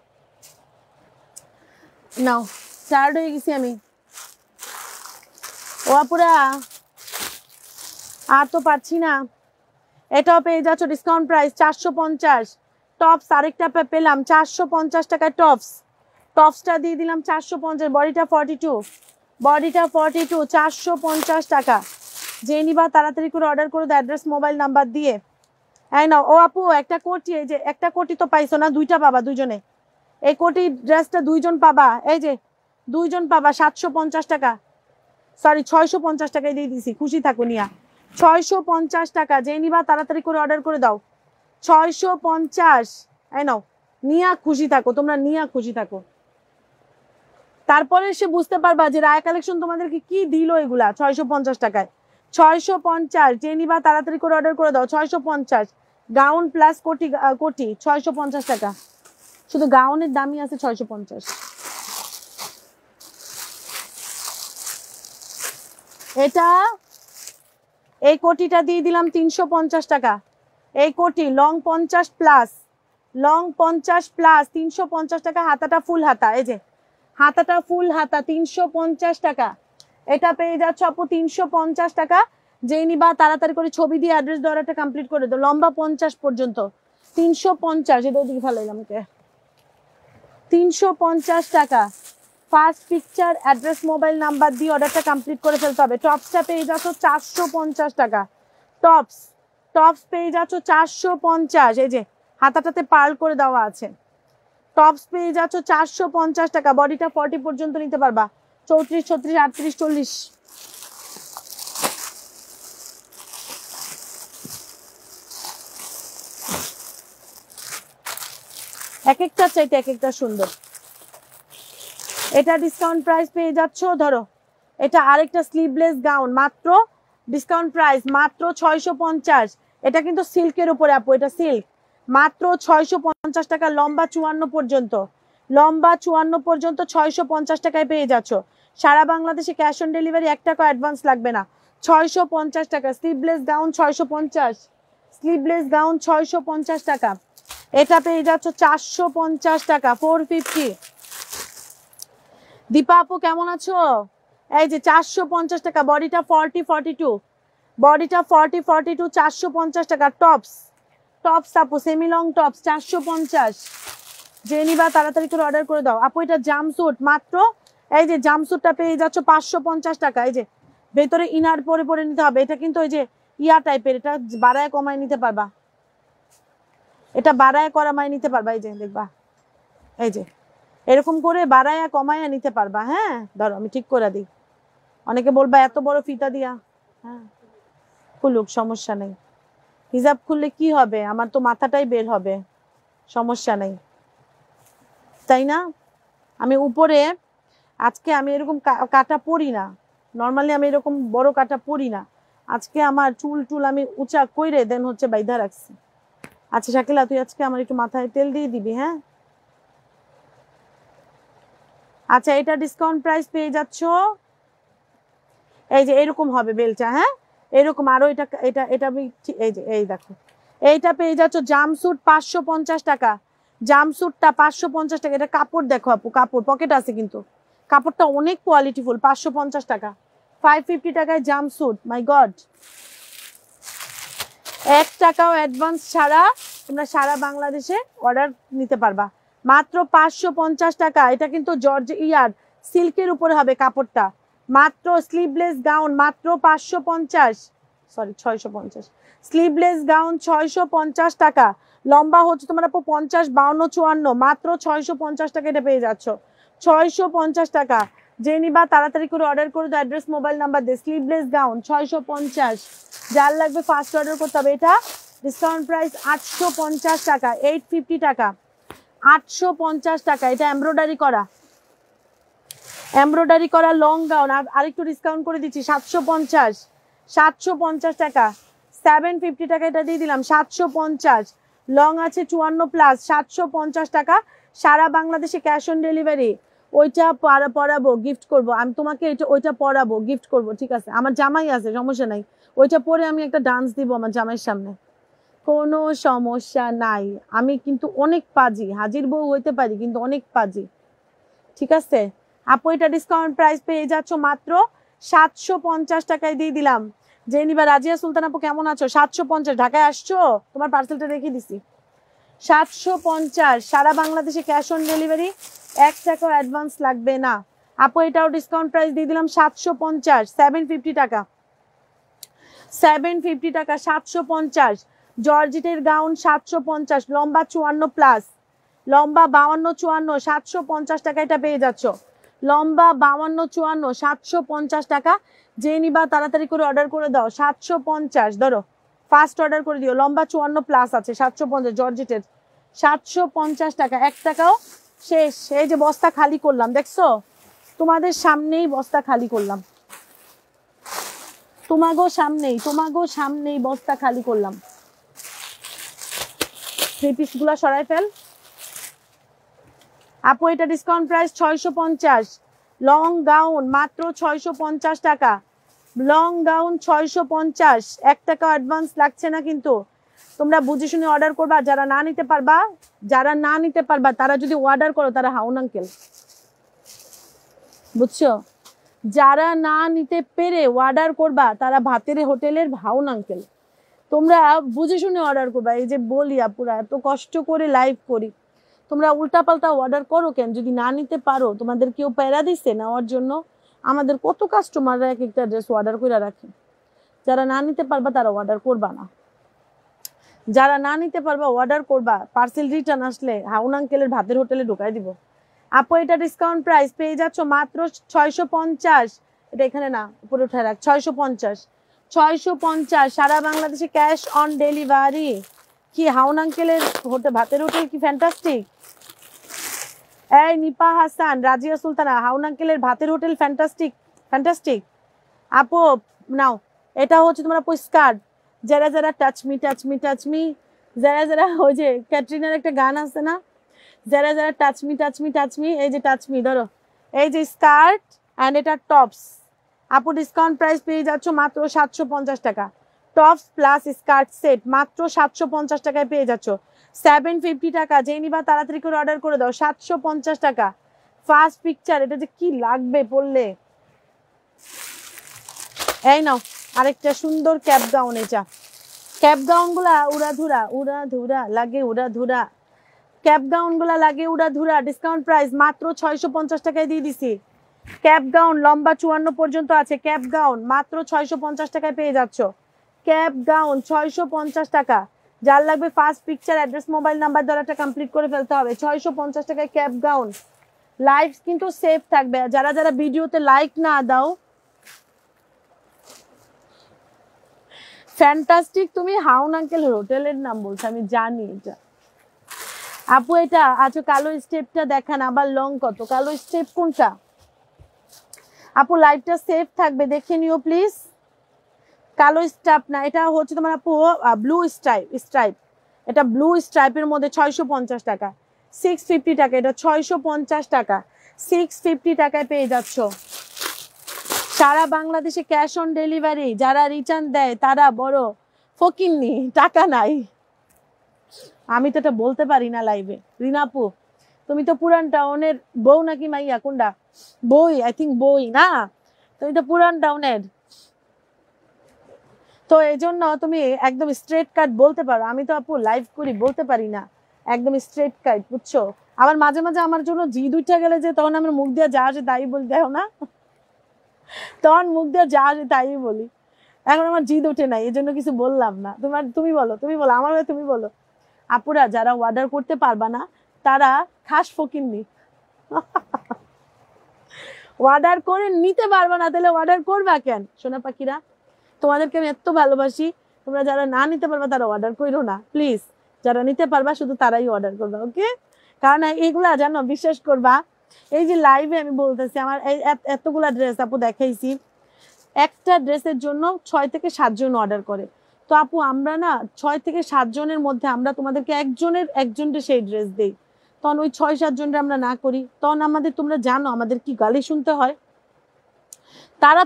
Now tired হয়ে গেছি আমি, ও আপুরা আর তো পারছি না। এটাও পেয়ে যাচ্ছ ডিসকাউন্ট প্রাইস 450। টপস আরেকটা পেলাম 450 টাকায় টপস, টপসটা দিয়ে দিলাম 450, বডিটা 42, বডিটা 42, 450 টাকা। যে নিবা তাড়াতাড়ি করে অর্ডার করে দাও অ্যাড্রেস মোবাইল নাম্বার দিয়ে। এই নাও ও আপু একটা কোটি, এই যে একটা কোটি তো পাইছো না, দুইটা পাবা দুইজনে, এই কোটি ড্রেসটা দুইজন পাবা, এই যে দুইজন পাবা 750 টাকা, সরি 650 টাকায় দিয়ে দিছি, খুশি থাকো নিয়া। 650 টাকা, যে নিবা তাড়াতাড়ি করে অর্ডার করে দাও 650। এই নাও নিয়া খুশি থাকো, তোমরা নিয়া খুশি থাকো। তারপরে সে বুঝতে পারবা যে রায়া কালেকশন তোমাদেরকে কি দিল এগুলা 650 টাকায়। 650, যে নিবা তাড়াতাড়ি করে অর্ডার করে দাও 650। গাউন প্লাস কোটি, কোটি 650 টাকা, শুধু গাউনের দামই আছে 650। এটা এই কোটিটা দিয়ে দিলাম 350 টাকা, এই কোটি লং 50 প্লাস, লং 50 প্লাস 350 টাকা, হাতাটা ফুল হাতা, এই যে হাতাটা ফুল হাতা 350 টাকা। এটা পেয়ে যাচ্ছ আপু 350 টাকা। যেই নিবা তাড়াতাড়ি করে ছবি দিয়ে অ্যাড্রেস দেওয়াটা কমপ্লিট করে দাও, লম্বা 50 পর্যন্ত 350। এটা ওদিকে ফেলাইলাম, 350 টাকা। First picture address mobile number দিয়ে অর্ডারটা কমপ্লিট করে ফেলতে হবে। টপসটা পেয়ে যাচ্ছ 450 টাকা, টপস, টপস পেয়ে যাচ্ছ 450, এই যে হাতাটাতে পার্ল করে দেওয়া আছে। টপস পেয়ে যাচ্ছ 450 টাকা, বডিটা 40 পর্যন্ত নিতে পারবা, 34, 36, 38, 40। এক একটা চাইতে এক একটা সুন্দর। এটা ডিসকাউন্ট প্রাইস পেয়ে যাচ্ছ, ধরো এটা আরেকটা স্লিভলেস গাউন, মাত্র ডিসকাউন্ট প্রাইস মাত্র 650। এটা কিন্তু সিল্কের উপরে আপু, এটা সিল্ক, মাত্র 650 টাকা, লম্বা 54 পর্যন্ত, লম্বা 54 পর্যন্ত 650 টাকায় পেয়ে যাচ্ছ। সারা বাংলাদেশে ক্যাশ অন ডেলিভারি, 1 টাকা অ্যাডভান্স লাগবে না। 650 টাকা স্লিভলেস গাউন, 650, স্লিভলেস গাউন 650 টাকা। এটা পেয়ে যাচ্ছ 450 টাকা, 450। দীপা আপু কেমন আছো? এই যে 450 টাকা, বডিটা 40, 42, বডিটা 40, 42, 450 টাকা। টপস, টপস আপু সেমি লং টপস 450। যে নিবা তাড়াতাড়ি করে অর্ডার করে দাও আপু। এটা জামস্যুট, মাত্র এই যে জামস্যুটটা পেয়ে যাচ্ছ 550 টাকা। এই যে ভেতরে ইনার পরে পরে নিতে হবে, এটা কিন্তু ওই যে ইয়া টাইপের, এটা বাড়ায় কমায় নিতে পারবা, এটা বাড়ায় কমায় নিতে পারবা। এই যে দেখবা, এই যে এরকম করে বাড়ায়া কমায়া নিতে পারবা। হ্যাঁ ধরো আমি ঠিক করে দিই, অনেকে বলবা এত বড় ফিতা দিয়া, হ্যাঁ খুলুক, সমস্যা নেই। হিজাব খুললে কি হবে, আমার তো মাথাটাই বের হবে, সমস্যা নেই, তাই না? আমি উপরে আজকে আমি এরকম কাটা পরি না, নর্মালি আমি এরকম বড় কাটা পরি না। আজকে আমার চুল টুল আমি উঁচা কইরে দেন হচ্ছে বাইধা রাখছি। আচ্ছা শাকিলা তুই আজকে আমার একটু মাথায় তেল দিয়ে দিবি, হ্যাঁ? আচ্ছা এটা ডিসকাউন্ট প্রাইস পেয়ে যাচ্ছ, এই যে এরকম হবে বেলটা, হ্যাঁ এরকম। আরো এটা এটা এটা এই যে এই দেখো, এইটা পেয়ে যাচ্ছ জামস্যুট 550 টাকা, জামস্যুটটা 550 টাকা। এটা কাপড় দেখো আপু, কাপড় পকেট আছে কিন্তু কাপড়টা অনেক কোয়ালিটিফুল, 550 টাকা। 550 টাকায় জামস্যুট, মাই গড। 1 টাকাও অ্যাডভান্স ছাড়া তোমরা সারা বাংলাদেশে অর্ডার নিতে পারবা, মাত্র 550 টাকা। এটা কিন্তু জর্জ ইয়ার সিল্কের উপরে হবে কাপড়টা, মাত্র স্লিভলেস গাউন মাত্র 550, সরি 650, স্লিভলেস গাউন 650 টাকা। লম্বা হচ্ছে তোমার আপু 50, 52, 54, মাত্র 650 টাকা এটা পেয়ে যাচ্ছ, 650 টাকা। যে নিবা তাড়াতাড়ি করে অর্ডার করে দাও অ্যাড্রেস মোবাইল নাম্বার দিয়ে। স্লিভলেস গাউন 650, যার লাগবে ফার্স্ট অর্ডার করতে হবে। এটা ডিসকাউন্ট প্রাইস 850 টাকা, 850 টাকা, 850 টাকা। এটা এমব্রয়ডারি করা, এমব্রয়ডারি করা লং গাউন, আরেকটু ডিসকাউন্ট করে দিচ্ছি 750, 750 টাকা, 750 টাকা এটা দিয়ে দিলাম 750। লং আছে 54 প্লাস, 750 টাকা। সারা বাংলাদেশে ক্যাশ অন ডেলিভারি। ওইটা পরাবো, গিফট করব আমি তোমাকে, এটা ওইটা পরাবো, গিফট করব, ঠিক আছে? আমার জামাই আছে, সমস্যা নাই, ওইটা পরে আমি একটা ডান্স দিব আমার জামাইয়ের সামনে। কোনো সমস্যা নাই, আমি কিন্তু অনেক পাজি, হাজির বউ হইতে পারি কিন্তু অনেক পাজি, ঠিক আছে আপু। এটা ডিসকাউন্ট প্রাইস পেয়ে যাচ্ছ মাত্র 750 টাকায় দিয়ে দিলাম। যে নিবা রাজিয়া সুলতান আপু কেমন আছো? 750, ঢাকায় আসছো? তোমার পার্সেলটা রেখে দিছি। 750, সারা বাংলাদেশে ক্যাশ অন ডেলিভারি, 1 টাকাও অ্যাডভান্স লাগবে না আপু। এটাও ডিসকাউন্ট প্রাইস দিয়ে দিলাম 750, 750 টাকা, 750 টাকা, 750। জর্জেটের গাউন 750, লম্বা 54 প্লাস, লম্বা 52 54, 750 টাকা এটা পেয়ে যাচ্ছ। লম্বা 52 54, 750 টাকা। যে নিবা তাড়াতাড়ি করে অর্ডার করে দাও। 750 ধরো, ফার্স্ট অর্ডার করে দিও। লম্বা 54 প্লাস আছে, 750 জর্জেটের, 750 টাকা, 1 টাকাও শেষ। এই যে বস্তা খালি করলাম, দেখছো? তোমাদের সামনেই বস্তা খালি করলাম, তোমাগো সামনেই বস্তা খালি করলাম। থ্রি পিস গুলা সরাই ফেল আপু। এটা ডিসকাউন্ট প্রাইস 650, লং গাউন মাত্র 650 টাকা, লং গাউন 650, 1 টাকা অ্যাডভান্স লাগছে না কিন্তু। তোমরা বুঝে শুনে অর্ডার করবা। যারা না নিতে পারবা তারা যদি অর্ডার করো তারা হাউন আঙ্কেল, বুঝছো? যারা না নিতে পেরে অর্ডার করবা তারা ভাতের হোটেলের হাউন আঙ্কেল। তোমরা বুঝে শুনে অর্ডার করবা। এই যে বলি আপুরা, এত কষ্ট করে লাইভ করি, তোমরা উল্টাপাল্টা অর্ডার করো কেন? যদি না নিতে পারো, তোমাদের কেউ প্যারা দিচ্ছে নেওয়ার জন্য? আমাদের কত কাস্টমাররা এক একটা ড্রেস অর্ডার করে রাখে। যারা না নিতে পারবা তারা অর্ডার করবা না, যারা না নিতে পারবা অর্ডার করবা। পার্সেল রিটার্ন আসলে হাউন আঙ্কেলের ভাতের হোটেলে ঢুকাই দিব আপু। এটা ডিসকাউন্ট প্রাইস পেয়ে যাচ্ছ মাত্র 650। এটা এখানে না, উপরে উঠে রাখ। 650, 650, সারা বাংলাদেশে ক্যাশ অন ডেলিভারি। কি হাউন আঙ্কেলের ভাতের হোটেল কি ফ্যান্টাস্টিক? এই নিপা হাসান, রাজিয়া সুলতানা, হাউন আঙ্কেলের ভাতের হোটেল ফ্যান্টাস্টিক, ফ্যান্টাস্টিক আপু। নাও, এটা হচ্ছে তোমার আপু স্কার্ট। যারা যারা টাচ মি, যারা যারা ওই যে ক্যাটরিনার একটা গান আছে না, যারা যারা টাচ মি, এই যে টাচ মি ধরো, এই যে স্কার্ট অ্যান্ড এটা টপস আপু। ডিসকাউন্ট প্রাইস পেয়ে যাচ্ছ মাত্র 750 টাকা, টপস প্লাস স্কার্ট সেট মাত্র 750 টাকায় পেয়ে যাচ্ছ। 750 টাকা, যে নিবা তাড়াতাড়ি করে অর্ডার করে দাও। 750 টাকা, ফার্স্ট পিকচার। এটা যে কি লাগবে পরলে। এই নাও আরেকটা সুন্দর ক্যাপ গাউন। এটা ক্যাপ গাউন গুলা উড়াধুরা লাগে, উড়াধুরা ক্যাপ গাউন গুলা লাগে উড়াধুরা। ডিসকাউন্ট প্রাইস মাত্র 650 টাকায় দিয়ে দিছি। ক্যাপ গাউন লম্বা 54 পর্যন্ত আছে, ক্যাপ গাউন মাত্র 650 টাকায় পেয়ে যাচ্ছ। ক্যাপ গাউন 650 টাকা। যার লাগবে first picture, address, mobile number দ্বারাটা কমপ্লিট করে ফেলতে হবে। 650 টাকায় ক্যাপ গাউন। লাইভ কিন্তু সেফ থাকবে। যারা যারা ভিডিওতে লাইক না দাও, ফ্যান্টাস্টিক। তুমি হাউন আঙ্কেল হোটেলের নাম বলছো, আমি জানি এটা আপু। এটা আচ্ছা, কালো স্টেপটা দেখান। আবার লং কত? কালো স্টেপ কোনটা আপু? লাইভটা সেফ থাকবে, দেখে নিও প্লিজ। কালো স্টেপ না, এটা হচ্ছে তোমার আপু ব্লু স্ট্রাইপ। এটা ব্লু স্ট্রাইপের মধ্যে 650 টাকা, 650 টাকা। এটা 650 টাকা, 650 টাকায় পেয়ে যাচ্ছ। সারা বাংলাদেশে ক্যাশ অন ডেলিভারি। যারা রিটার্ন দেয় তারা বড় ফকিন্নি, টাকা নাই। আমি তো এটা বলতে পারি না লাইভে। রিনাপু, তুমি তো পুরান টাউনের বউ নাকি মাইয়া? কোনটা? বই, আই থিঙ্ক বই না, তুমি তো পুরান টাউনের। তো এই জন্য তুমি একদম স্ট্রেট কাট বলতে পারো। আমি তো আপু লাইভ করি, বলতে পারি না একদম স্ট্রেট কাট, বুঝছো? আবার মাঝে মাঝে আমার জন্য জিদ উঠে গেলে যে তখন আমার মুখ দিয়ে যা আসে তাই বলি, দেও না? তখন মুখ দিয়ে যা আসে তাই বলি। এখন আমার জিদ ওঠে নাই, এই জন্য কিছু বললাম না। তুমি বলো আমার হয়ে তুমি বলো। আপুরা যারা অর্ডার করতে পারবা না তারা খাস ফকিন্নি। অর্ডার করে নিতে পারবা না, তাহলে অর্ডার করবা কেন? সোনা পাখিরা, তোমাদেরকে আমি এত ভালোবাসি। তোমরা যারা না নিতে পারবা তারা অর্ডার করো না প্লিজ। যারা নিতে পারবা শুধু তারাই অর্ডার করবা, ওকে? কারণ এইগুলা জানো, বিশ্বাস করবা, এই যে লাইভে আমি বলতেছি, আমার এতগুলা ড্রেস আপু দেখাইছি, একটা ড্রেসের জন্য 6 থেকে 7 জন অর্ডার করে। তো আপু আমরা না 6 থেকে 7 জনের মধ্যে আমরা তোমাদেরকে একজনকে সেই ড্রেস দেই। তখন ওই 6-7 জনরে আমরা না করি, তখন আমাদের, তোমরা জানো আমাদের কি গালি শুনতে হয়। তারা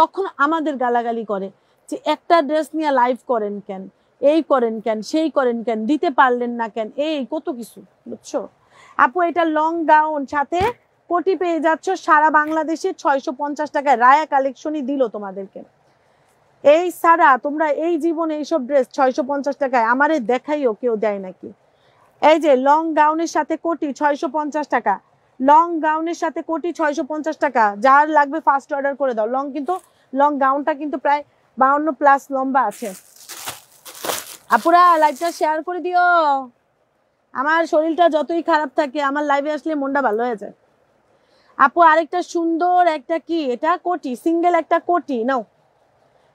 তখন আমাদের গালাগালি করে যে একটা ড্রেস নিয়ে লাইভ করেন কেন, এই করেন কেন, সেই করেন কেন, দিতে পারলেন না কেন, এই কত কিছু, বুঝছো আপু। এটা লং গাউন সাথে কোটি পেয়ে যাচ্ছ সারা বাংলাদেশে 650 টাকায়। রায়া কালেকশনই দিল তোমাদেরকে। এই সারা তোমরা এই জীবনে এইসব ড্রেস 650 টাকায় আমারে দেখাইও কেউ দেয় নাকি। এই যে লং গাউনের সাথে কোটি 650 টাকা, লং গাউনের সাথে কোটি 650 টাকা। যার লাগবে ফার্স্ট অর্ডার করে দাও। লং গাউনটা কিন্তু প্রায় 52+ লম্বা আছে। আপুরা লাইভটা শেয়ার করে দিও। আমার শরীরটা যতই খারাপ থাকে আমার লাইভে আসলে মনটা ভালো হয়ে যায়। আপু আরেকটা সুন্দর একটা কি, এটা কোটি, সিঙ্গেল একটা কোটি নাও।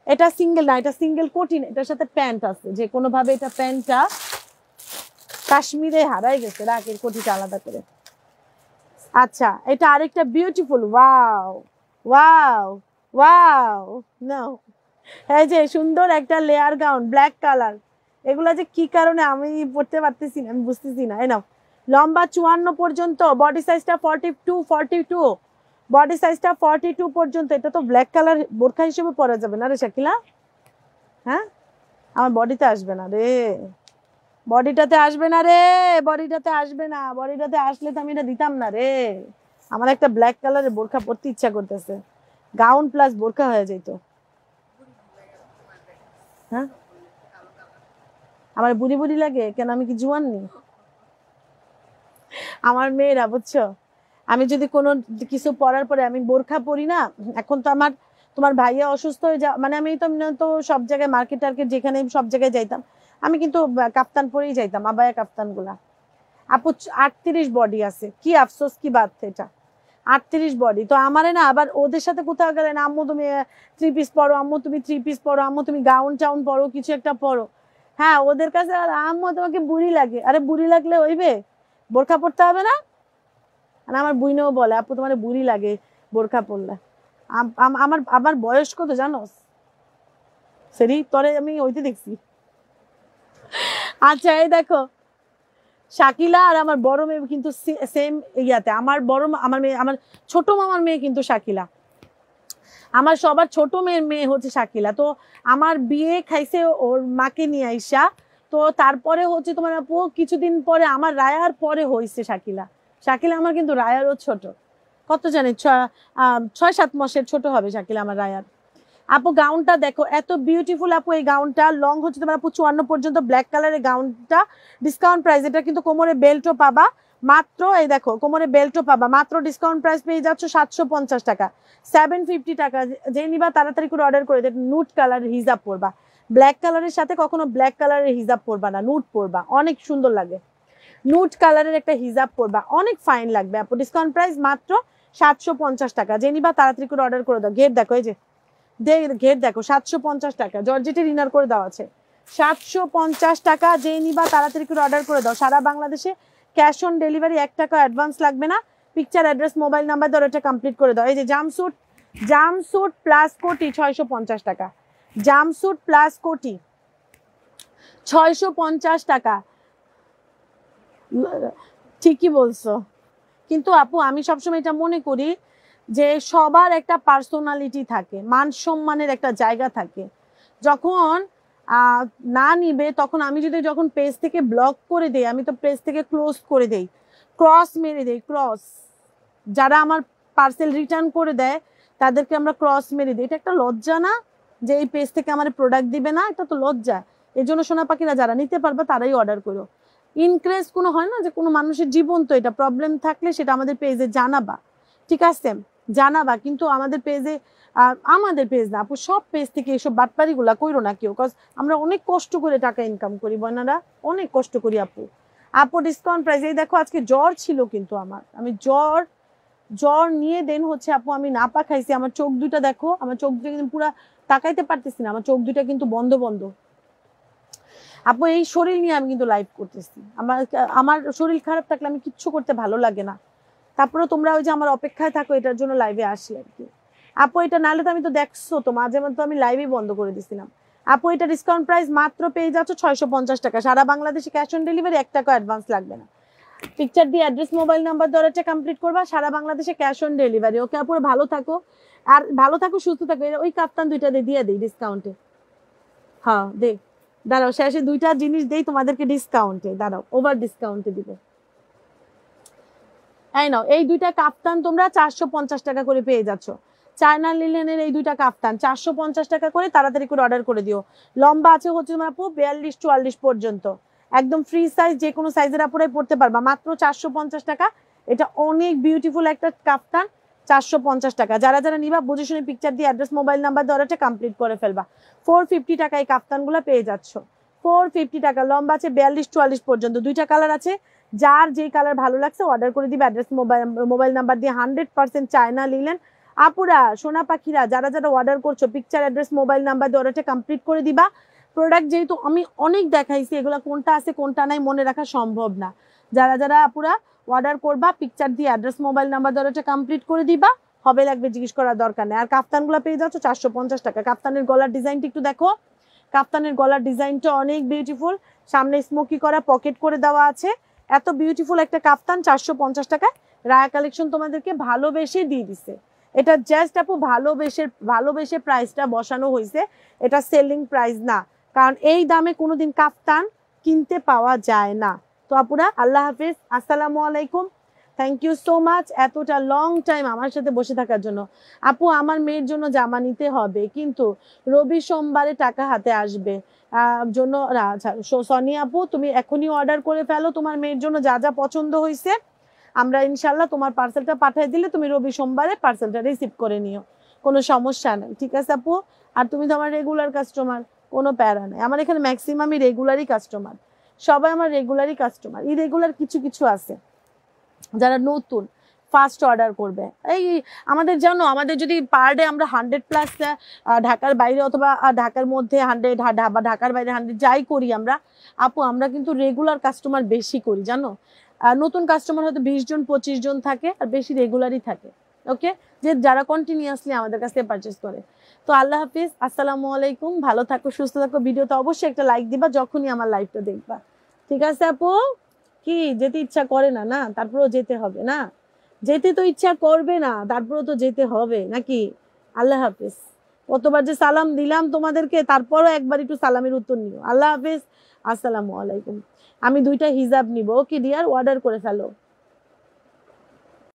এটা সিঙ্গেল না, এটা সিঙ্গেল কোটি না, এটার সাথে প্যান্ট আছে। যে কোনো ভাবে এটা প্যান্টটা কাশ্মীরে হারাই গেছে, রাখের কোটিটা আলাদা করে। আচ্ছা এটা আরেকটা বিউটিফুল, ওয়াও ওয়াও ওয়াও নাও। এই যে সুন্দর একটা লেয়ার গাউন, ব্ল্যাক কালার। এগুলা যে কি কারণে আমি পড়তে পারতেছি না, আমি বুঝতেছি না। এই নাও, লম্বা 54 পর্যন্ত, বডি সাইজটা 42, বডি সাইজটা 42 পর্যন্ত। এটা তো ব্ল্যাক কালার বোরখা হিসেবে পরা যাবে না রে শাকিলা? হ্যাঁ আমার বডিতে আসবে না রে, বডিটাতে আসবে না রে, বডিটাতে আসবে না। বডিটাতে আসলে তো আমি এটা দিতাম না রে। আমার একটা ব্ল্যাক কালারের বোরখা পরতে ইচ্ছা করতেছে, গাউন প্লাস বোরখা হয়ে যেত। হ্যাঁ আমার বুড়ি বুড়ি লাগে কেন? আমি কি জুয়ান নি? আমার মেয়েরা বুঝছো, আমি যদি কোনো কিছু পরার পরে আমি বোরখা পরি না, এখন তো আমার তোমার ভাইয়া অসুস্থ হয়ে যা, মানে আমি তো সব জায়গায় মার্কেট টার্কেট যেখানে সব জায়গায় যাইতাম, আমি কিন্তু কাফতান পরেই যাইতাম, আবায়া কাফতান গুলা। আপু 38 বডি আছে, কি আফসোস কি বাত এটা, 38 বডি। তো আমারে না আবার ওদের সাথে কোথাও গেলে না, আম্মু তুমি 3 পিস পরো, আম্মু তুমি 3 পিস পরো, আম্মু তুমি গাউন টাউন পরো, কিছু একটা পরো। হ্যাঁ ওদের কাছে আর আম্মু তোমাকে বুড়ি লাগে। আরে বুড়ি লাগলে হইবে, বোরখা পরতে হবে না? আর আমার বুইনেও বলে আপু তোমার বুড়ি লাগে বোরখা পরলে। আমার আমার বয়স কত জানোস? সেরি তরে আমি ওইতে দেখছি। আচ্ছা এই দেখো শাকিলা আর আমার বড় মেয়ে কিন্তু সেম ইয়াতে। আমার বড় আমার মেয়ে, আমার ছোট মামার মেয়ে কিন্তু শাকিলা, আমার সবার ছোট মেয়ের মেয়ে হচ্ছে শাকিলা। তো আমার বিয়ে খাইছে ওর মাকে নিয়ে আইসা, তো তারপরে হচ্ছে তোমার আপু কিছুদিন পরে আমার রায়ার পরে হয়েছে শাকিলা। শাকিলা আমার কিন্তু রায়ারও ছোট, কত জানি 6-7 মাসের ছোট হবে শাকিলা আমার রায়ার। আপু গাউনটা দেখো এত বিউটিফুল আপু। এই গাউনটা লং হচ্ছে তোমার আপু 54 পর্যন্ত, ব্ল্যাক কালারের গাউনটা ডিসকাউন্ট প্রাইস। এটা কিন্তু কোমরে বেল্টও পাবা মাত্র, এই দেখো কোমরে বেল্টও পাবা মাত্র, ডিসকাউন্ট প্রাইস পেয়ে যাচ্ছ 750 টাকা, 750 টাকা। যে নিবা তাড়াতাড়ি করে অর্ডার করে দেন। নুট কালারের হিজাব পরবা, ব্ল্যাক কালারের সাথে কখনো ব্ল্যাক কালারের হিজাব পরবা না, নুট পরবা, অনেক সুন্দর লাগে। নুট কালারের একটা হিজাব পরবা, অনেক ফাইন লাগবে আপু। ডিসকাউন্ট প্রাইস মাত্র 750 টাকা। যে নিবা তাড়াতাড়ি করে অর্ডার করে দাও। ঘের দেখো, এই যে ঘের দেখো 750 টাকা, জর্জেটের ইনার করে দেওয়া আছে 750 টাকা। যে নিবা তাড়াতাড়ি করে অর্ডার করে দাও। সারা বাংলাদেশে ক্যাশ অন ডেলিভারি, 1 টাকা অ্যাডভান্স লাগবে না। পিকচার, অ্যাড্রেস, মোবাইল নাম্বার ধরে এটা কমপ্লিট করে দাও। এই যে জামস্যুট প্লাস কোটি 650 টাকা, জামস্যুট প্লাস কোটি 650 টাকা। ঠিকই বলছো, কিন্তু আপু আমি সবসময় এটা মনে করি যে সবার একটা পার্সোনালিটি থাকে, মান সম্মানের একটা জায়গা থাকে। যখন না নিবে তখন আমি যদি যখন পেজ থেকে ব্লক করে দেই, আমি তো পেজ থেকে ক্লোজ করে দেই, ক্রস মেরে দেই, ক্রস। যারা আমার পার্সেল রিটার্ন করে দেয় তাদেরকে আমরা ক্রস মেরে দিই। এটা একটা লজ্জা না যে এই পেজ থেকে আমার প্রোডাক্ট দিবে না? এটা তো লজ্জা। এই জন্য সোনা পাখিরা যারা নিতে পারবে তারাই অর্ডার করো। ইনক্রেজ কোনো হয় না যে কোনো মানুষের জীবন, তো এটা প্রবলেম থাকলে সেটা আমাদের পেজে জানাবা, ঠিক আছে? জানাবা, কিন্তু আমাদের পেজ না আপু, সব পেজ থেকে এইসব বাটপারিগুলা কইরো না কেউ, কজ আমরা অনেক কষ্ট করে টাকা ইনকাম করি, বোনেরা অনেক কষ্ট করি আপু। Discount price. এই দেখো আজকে জ্বর ছিল কিন্তু আমার, আমি জ্বর নিয়ে দেন হচ্ছে আপু আমি নাপা খাইছি। আমার চোখ দুইটা দেখো, আমার চোখ দুটো কিন্তু পুরা তাকাইতে পারতেছি না, আমার চোখ দুইটা কিন্তু বন্ধ বন্ধ আপু। এই শরীর নিয়ে আমি কিন্তু লাইভ করতেছি। আমার শরীর খারাপ থাকলে আমি কিচ্ছু করতে ভালো লাগে না, তারপরে তোমরা ওই যে আমার অপেক্ষায় থাকো এটার জন্য লাইভে আসি আর কি আপু। এটা নাহলে তো আমি তো দেখছো তো মাঝে মধ্যে আমি লাইভই বন্ধ করে দিছিলাম আপু। এটা ডিসকাউন্ট প্রাইস মাত্র পেয়ে যাচ্ছ 650 টাকা। সারা বাংলাদেশে ক্যাশ অন ডেলিভারি, 1 টাকা অ্যাডভান্স লাগবে না। পিকচার দিয়ে অ্যাড্রেস, মোবাইল নাম্বার ধরে এটা কমপ্লিট করবা। সারা বাংলাদেশে ক্যাশ অন ডেলিভারি। ওকে আপু ভালো থাকো, আর ভালো থাকো, সুস্থ থাকো। ওই কাপ্তান দুইটা দিয়ে দিই ডিসকাউন্টে, হ্যাঁ দে। দাঁড়াও শেষে দুইটা জিনিস দেই তোমাদেরকে ডিসকাউন্টে, দাঁড়াও ওভার ডিসকাউন্টে দিব। এই নাও, এই দুইটা কাপ্তান তোমরা 450 টাকা করে পেয়ে যাচ্ছ। চায়না লিলেনের এই দুইটা কাপ্তান 450 টাকা করে, তাড়াতাড়ি করে অর্ডার করে দিও। লম্বা আছে হচ্ছে তোমার আপু 42-44 পর্যন্ত, একদম ফ্রি সাইজ, যে কোনো সাইজের আপুরাই পড়তে পারবা, মাত্র 450 টাকা। এটা অনেক বিউটিফুল একটা কাপ্তান, 450 টাকা। যারা যারা নিবা বুঝে শুনে পিকচার দিয়ে অ্যাড্রেস মোবাইল নাম্বার দিয়ে অর্ডারটা কমপ্লিট করে ফেলবা। 450 টাকা এই কাপ্তানগুলো পেয়ে যাচ্ছ, 450 টাকা। লম্বা আছে 42-44 পর্যন্ত, দুইটা কালার আছে, যার যেই কালার ভালো লাগছে অর্ডার করে দিবে অ্যাড্রেস মোবাইল নাম্বার দিয়ে। 100% চায়না লিলেন। আপুরা সোনা পাখিরা যারা যারা অর্ডার করছো পিকচার অ্যাড্রেস মোবাইল নাম্বার দিয়ে অর্ডারটা কমপ্লিট করে দিবা। প্রোডাক্ট যেহেতু আমি অনেক দেখাইছি, এগুলো কোনটা আছে কোনটা নাই মনে রাখা সম্ভব না। যারা যারা আপুরা অর্ডার করবা পিকচার দিয়ে অ্যাড্রেস মোবাইল নাম্বার দিয়ে অর্ডারটা কমপ্লিট করে দিবা, হবে লাগবে জিজ্ঞেস করার দরকার নেই। আর কাফতানগুলো পেয়ে যাচ্ছ 450 টাকা। কাফতানের গলার ডিজাইনটা একটু দেখো, কাফতানের গলার ডিজাইনটা অনেক বিউটিফুল, সামনে স্মোকি করা পকেট করে দেওয়া আছে। এত বিউটিফুল একটা কাফতান 450 টাকায় রায়া কালেকশন তোমাদেরকে ভালোবেসে দিয়ে দিছে। এটা জাস্ট আপু ভালোবেসে প্রাইসটা বসানো হয়েছে, এটা সেলিং প্রাইস না, কারণ এই দামে কোনোদিন কাফতান কিনতে পাওয়া যায় না। তো আপুরা আল্লাহ হাফিজ, আসসালামু আলাইকুম, থ্যাংক ইউ সো মাচ এতটা লং টাইম আমার সাথে বসে থাকার জন্য। আপু আমার মেয়ের জন্য জামা নিতে হবে, কিন্তু রবি সোমবারে টাকা হাতে আসবে জন্য। আচ্ছা সনি আপু তুমি এখনই অর্ডার করে ফেলো তোমার মেয়ের জন্য যা যা পছন্দ হয়েছে, আমরা ইনশাল্লাহ তোমার পার্সেলটা পাঠিয়ে দিলে তুমি রবি সোমবারে পার্সেলটা রিসিভ করে নিও, কোনো সমস্যা নেই, ঠিক আছে আপু। আর তুমি তো আমার রেগুলার কাস্টমার, কোনো প্যারা নেই, আমার এখানে ম্যাক্সিমামই রেগুলারই কাস্টমার, সবাই আমার রেগুলারই কাস্টমার। ইরেগুলার কিছু কিছু আছে যারা নতুন ফার্স্ট অর্ডার করবে। এই আমাদের জানো, আমাদের যদি পার ডে আমরা 100+ ঢাকার বাইরে অথবা ঢাকার মধ্যে 100 বা ঢাকার বাইরে 100 যাই করি আমরা আপু, আমরা কিন্তু রেগুলার কাস্টমার বেশি করি জানো। নতুন কাস্টমার হয়তো 20 জন 25 জন থাকে, আর বেশি রেগুলারই থাকে, ওকে, যে যারা কন্টিনিউয়াসলি আমাদের কাছ থেকে পারচেস করে। তো আল্লাহ হাফিজ, আসসালামু আলাইকুম, ভালো থাকো সুস্থ থাকো। ভিডিওতে অবশ্যই একটা লাইক দিবা যখনই আমার লাইভটা দেখবা, ঠিক আছে আপু। কি যেতে ইচ্ছা করে না, না তারপরেও যেতে হবে না, যেতে তো ইচ্ছা করবে না তারপরেও তো যেতে হবে নাকি। আল্লাহ হাফিজ। কতবার যে সালাম দিলাম তোমাদেরকে, তারপরও একবার একটু সালামের উত্তর নিও। আল্লাহ হাফিজ, আসসালামু আলাইকুম। আমি 2টা হিজাব নিব, ওকে ডিয়ার, অর্ডার করে ফেলো।